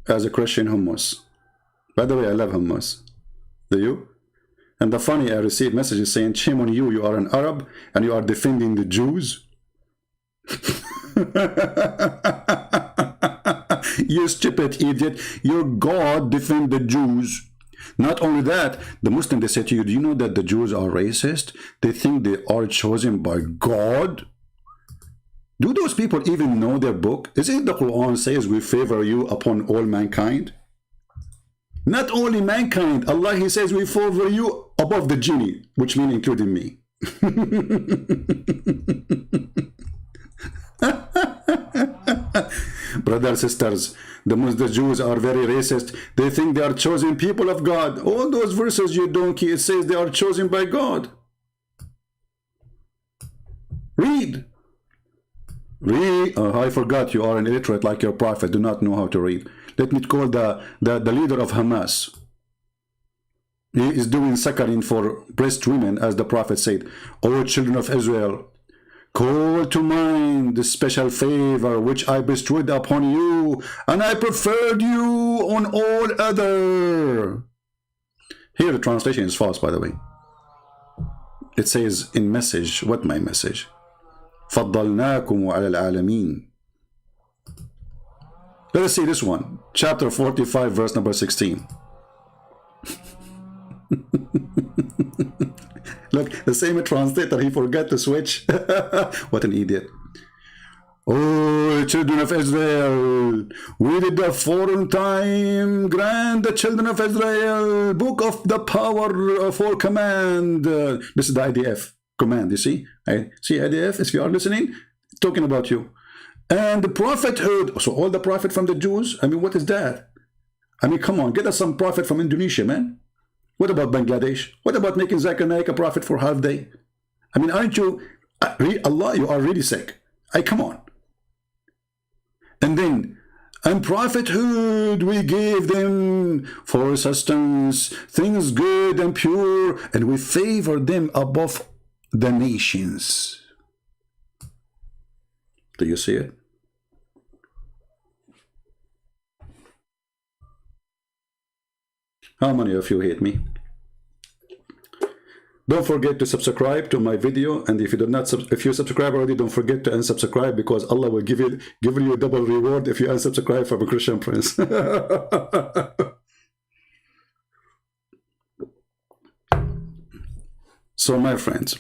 as a Christian hummus. By the way, I love hummus. Do you? And the funny, I received messages saying, shame on you, you are an Arab and you are defending the Jews. You stupid idiot. Your God defend the Jews. Not only that, the Muslim, they say to you, do you know that the Jews are racist? They think they are chosen by God. Do those people even know their book? Is it the Quran says we favor you upon all mankind? Not only mankind, Allah, he says we favor you above the genie, which means including me. Brothers, sisters, the Jews are very racist. They think they are chosen people of God. All those verses, you donkey, it says they are chosen by God. Read. Read. Oh, I forgot you are an illiterate like your prophet. Do not know how to read. Let me call the leader of Hamas. He is doing suckering for breast women, as the prophet said. O children of Israel, call to mind the special favor which I bestowed upon you, and I preferred you on all other. Here the translation is false, by the way. It says in message, what my message? فَضَّلْنَاكُمْ عَلَى الْعَالَمِينَ. Let us see this one. Chapter 45, verse number 16. Look, the same translator, he forgot to switch. What an idiot. Oh, children of Israel, we did the foreign time grant the children of Israel book of the power for command. This is the IDF command, you see? See IDF, if you are listening, talking about you. And the prophethood, so all the prophet from the Jews, I mean, what is that? I mean, come on, get us some prophet from Indonesia, man. What about Bangladesh? What about making Zakir Naik a prophet for half day? I mean, aren't you, Allah, you are really sick. Come on. And then, and prophethood we gave them for sustenance, things good and pure, and we favor them above the nations. Do you see it? How many of you hate me? Don't forget to subscribe to my video, and if you do not, if you subscribe already, don't forget to unsubscribe, because Allah will give you a double reward if you unsubscribe from a Christian prince. So my friends,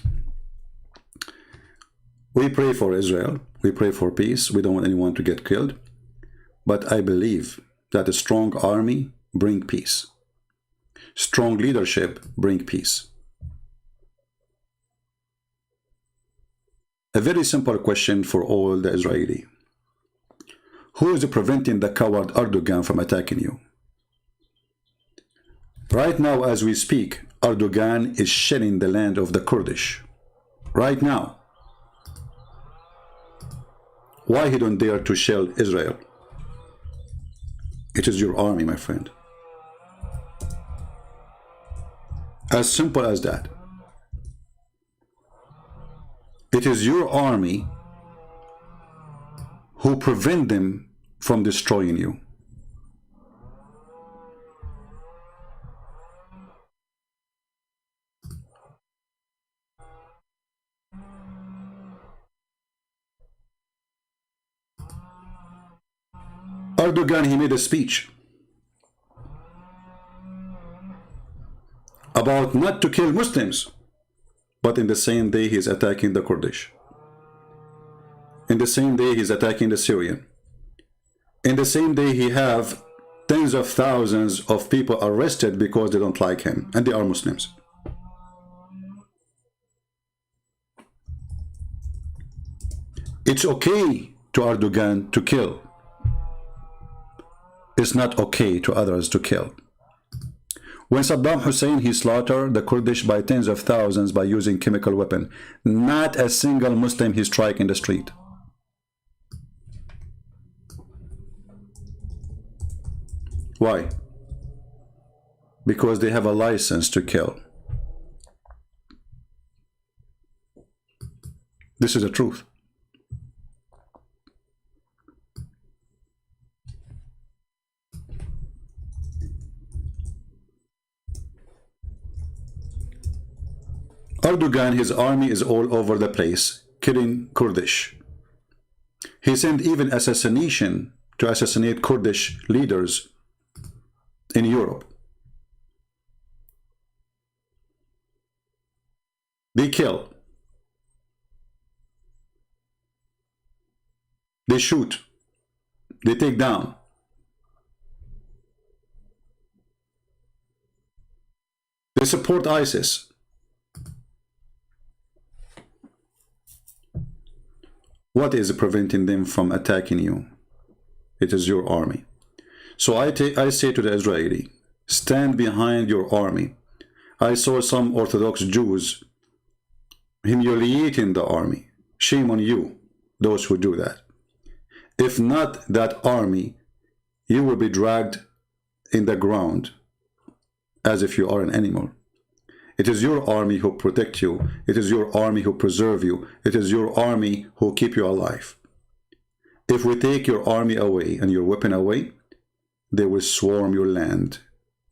we pray for Israel, we pray for peace, we don't want anyone to get killed, but I believe that a strong army brings peace. Strong leadership brings peace. A very simple question for all the Israeli. Who is preventing the coward Erdogan from attacking you? Right now, as we speak, Erdogan is shelling the land of the Kurdish. Right now. Why he don't dare to shell Israel? It is your army, my friend. As simple as that. It is your army who prevent them from destroying you. Erdogan, he made a speech about not to kill Muslims, but in the same day he's attacking the Kurdish. In the same day he's attacking the Syrian. In the same day he have tens of thousands of people arrested because they don't like him, and they are Muslims. It's okay to Erdogan to kill. It's not okay to others to kill. When Saddam Hussein, he slaughtered the Kurdish by tens of thousands by using chemical weapon, not a single Muslim he struck in the street. Why? Because they have a license to kill. This is the truth. Erdogan, his army is all over the place, killing Kurdish. He sent even assassination to assassinate Kurdish leaders in Europe. They kill. They shoot. They take down. They support ISIS. What is preventing them from attacking you? It is your army. So I say to the Israeli, stand behind your army. I saw some Orthodox Jews humiliating the army. Shame on you, those who do that. If not that army, you will be dragged in the ground as if you are an animal. It is your army who protect you. It is your army who preserve you. It is your army who keep you alive. If we take your army away and your weapon away, they will swarm your land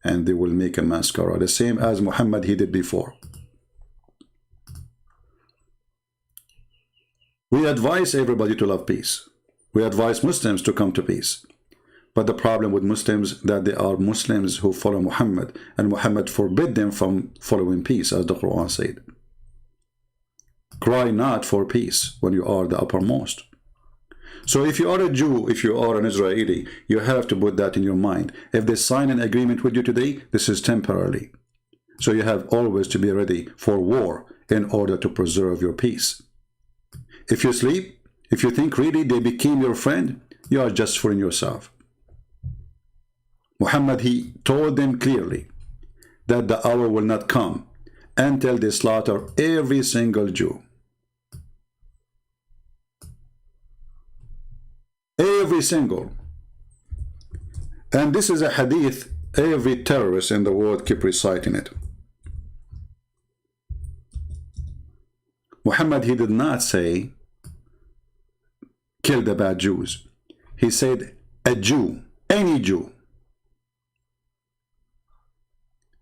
and they will make a massacre, the same as Muhammad he did before. We advise everybody to love peace. We advise Muslims to come to peace. But the problem with Muslims that they are Muslims who follow Muhammad, and Muhammad forbid them from following peace, as the Quran said. Cry not for peace when you are the uppermost. So if you are a Jew, if you are an Israeli, you have to put that in your mind. If they sign an agreement with you today, this is temporarily. So you have always to be ready for war in order to preserve your peace. If you sleep, if you think really they became your friend, you are just fooling yourself. Muhammad, he told them clearly that the hour will not come until they slaughter every single Jew. Every single. And this is a hadith every terrorist in the world keep reciting it. Muhammad, he did not say kill the bad Jews. He said a Jew, any Jew.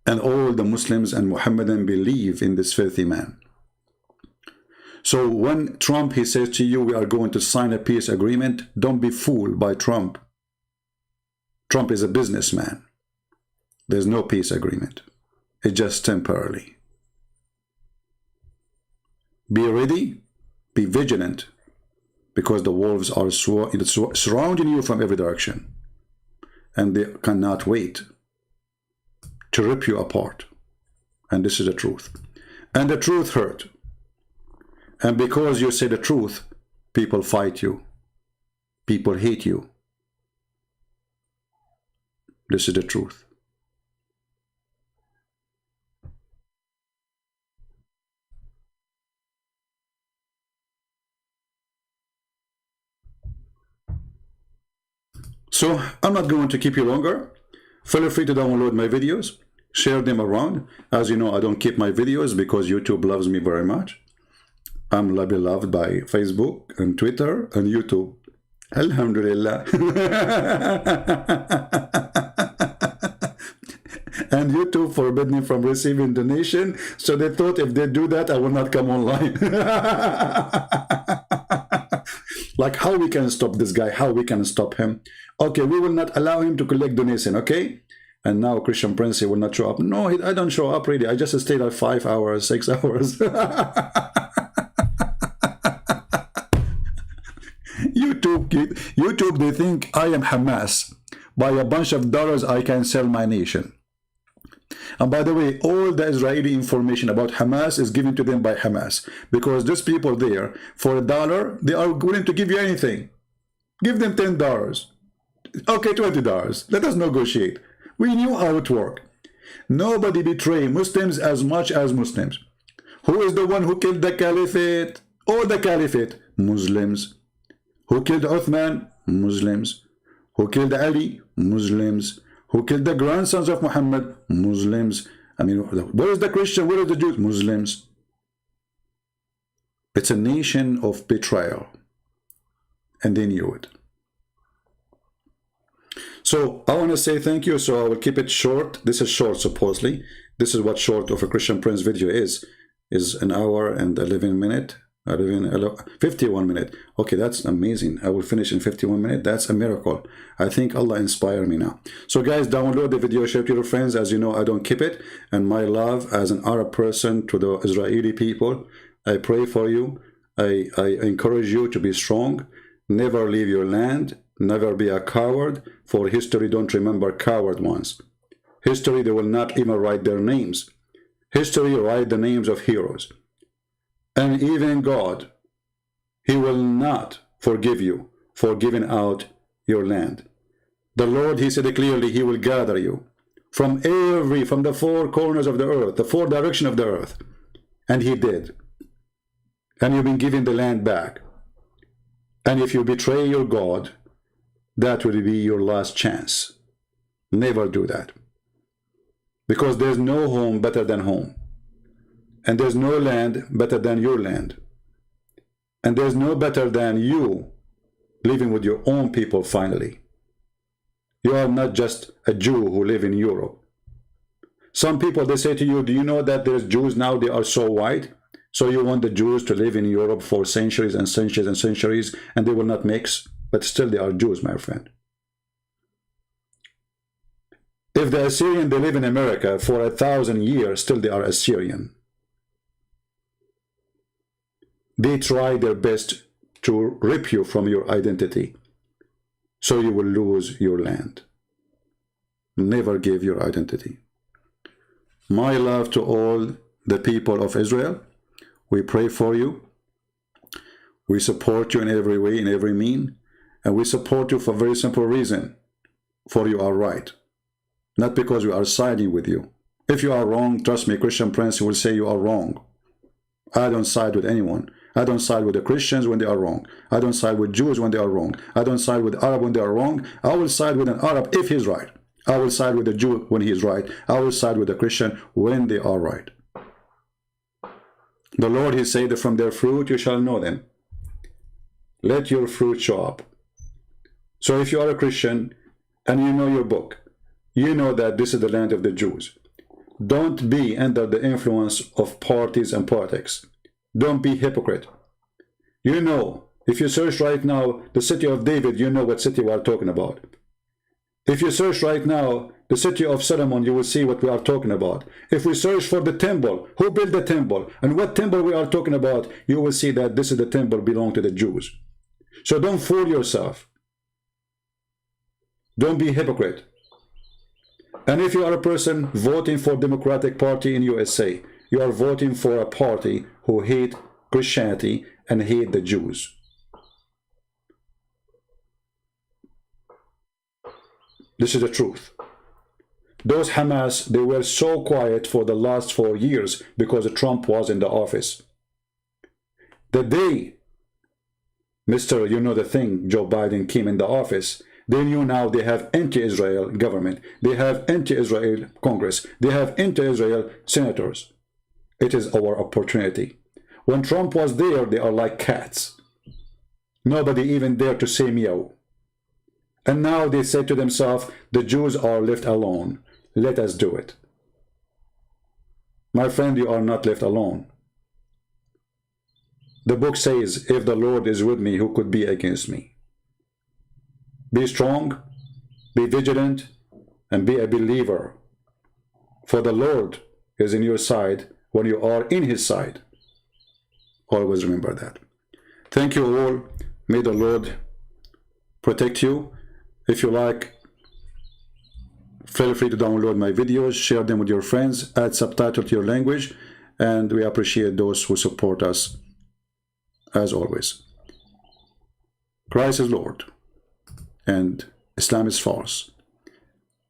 And all the Muslims and Muhammadan believe in this filthy man. So when Trump, he says to you, we are going to sign a peace agreement, don't be fooled by Trump. Trump is a businessman. There's no peace agreement. It's just temporarily. Be ready, be vigilant, because the wolves are surrounding you from every direction, and they cannot wait to rip you apart. And this is the truth. And the truth hurt. And because you say the truth, people fight you. People hate you. This is the truth. So I'm not going to keep you longer. Feel free to download my videos, share them around. As you know, I don't keep my videos because YouTube loves me very much. I'm beloved by Facebook and Twitter and YouTube. Alhamdulillah. And YouTube forbid me from receiving donation, so they thought if they do that, I will not come online. Like, how we can stop this guy? How we can stop him? Okay, we will not allow him to collect donation, okay? And now Christian Prince will not show up. No, I don't show up really. I just stayed like 5 hours, 6 hours. YouTube, they think I am Hamas. By a bunch of dollars, I can sell my nation. And by the way, all the Israeli information about Hamas is given to them by Hamas, because these people there, for $1, they are willing to give you anything. Give them $10. Okay, $20. Let us negotiate. We knew how it worked. Nobody betray Muslims as much as Muslims. Who is the one who killed the caliphate? Or the caliphate? Muslims. Who killed Uthman? Muslims. Who killed Ali? Muslims. Who killed the grandsons of Muhammad? Muslims. I mean, where is the Christian? Where are the Jews? Muslims. It's a nation of betrayal. And they knew it. So I want to say thank you. So I will keep it short. This is short, supposedly. This is what short of a Christian Prince video is an hour and 11 minutes. 51 minutes. Okay, that's amazing. I will finish in 51 minutes. That's a miracle. I think Allah inspired me now. So guys, download the video, share it to your friends. As you know, I don't keep it. And my love as an Arab person to the Israeli people, I pray for you. I encourage you to be strong. Never leave your land. Never be a coward. For history don't remember coward ones. History, they will not even write their names. History write the names of heroes. And even God, he will not forgive you for giving out your land. The Lord, he said clearly, he will gather you from the four corners of the earth, the four directions of the earth. And he did. And you've been given the land back. And if you betray your God, that will be your last chance. Never do that. Because there's no home better than home. And there's no land better than your land. And there's no better than you living with your own people finally. You are not just a Jew who live in Europe. Some people, they say to you, do you know that there's Jews now, they are so white? So you want the Jews to live in Europe for centuries and centuries and centuries, and they will not mix? But still they are Jews, my friend. If the Assyrian, they live in America for 1,000 years, still they are Assyrian. They try their best to rip you from your identity, so you will lose your land. Never give your identity. My love to all the people of Israel. We pray for you. We support you in every way, in every mean. And we support you for a very simple reason. For you are right. Not because we are siding with you. If you are wrong, trust me, Christian Prince will say you are wrong. I don't side with anyone. I don't side with the Christians when they are wrong. I don't side with Jews when they are wrong. I don't side with Arab when they are wrong. I will side with an Arab if he's right. I will side with the Jew when he is right. I will side with the Christian when they are right. The Lord, he said that from their fruit you shall know them. Let your fruit show up. So if you are a Christian and you know your book, you know that this is the land of the Jews. Don't be under the influence of parties and politics. Don't be hypocrite. You know, if you search right now the city of David, you know what city we are talking about. If you search right now the city of Solomon, you will see what we are talking about. If we search for the temple, who built the temple and what temple we are talking about, you will see that this is the temple belong to the Jews. So don't fool yourself. Don't be a hypocrite. And if you are a person voting for Democratic Party in USA, you are voting for a party who hate Christianity and hate the Jews. This is the truth. Those Hamas, they were so quiet for the last 4 years because Trump was in the office. The day Mr. You know the thing, Joe Biden came in the office, they knew now they have anti-Israel government. They have anti-Israel Congress. They have anti-Israel senators. It is our opportunity. When Trump was there, they are like cats. Nobody even dared to say meow. And now they say to themselves, the Jews are left alone. Let us do it. My friend, you are not left alone. The book says, if the Lord is with me, who could be against me? Be strong, be vigilant, and be a believer. For the Lord is in your side when you are in his side. Always remember that. Thank you all. May the Lord protect you. If you like, feel free to download my videos, share them with your friends, add subtitles to your language, and we appreciate those who support us as always. Christ is Lord, and Islam is false,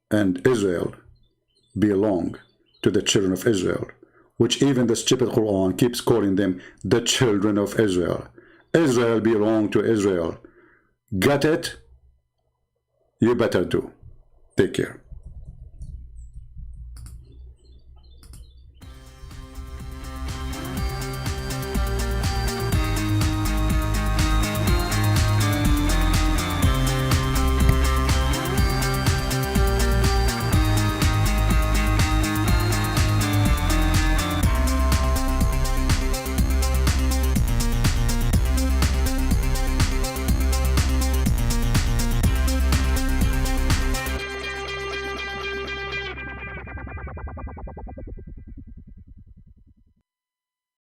and Israel belong to the children of Israel, which even the stupid Quran keeps calling them the children of Israel. Israel belong to Israel. Get it? You better do. Take care.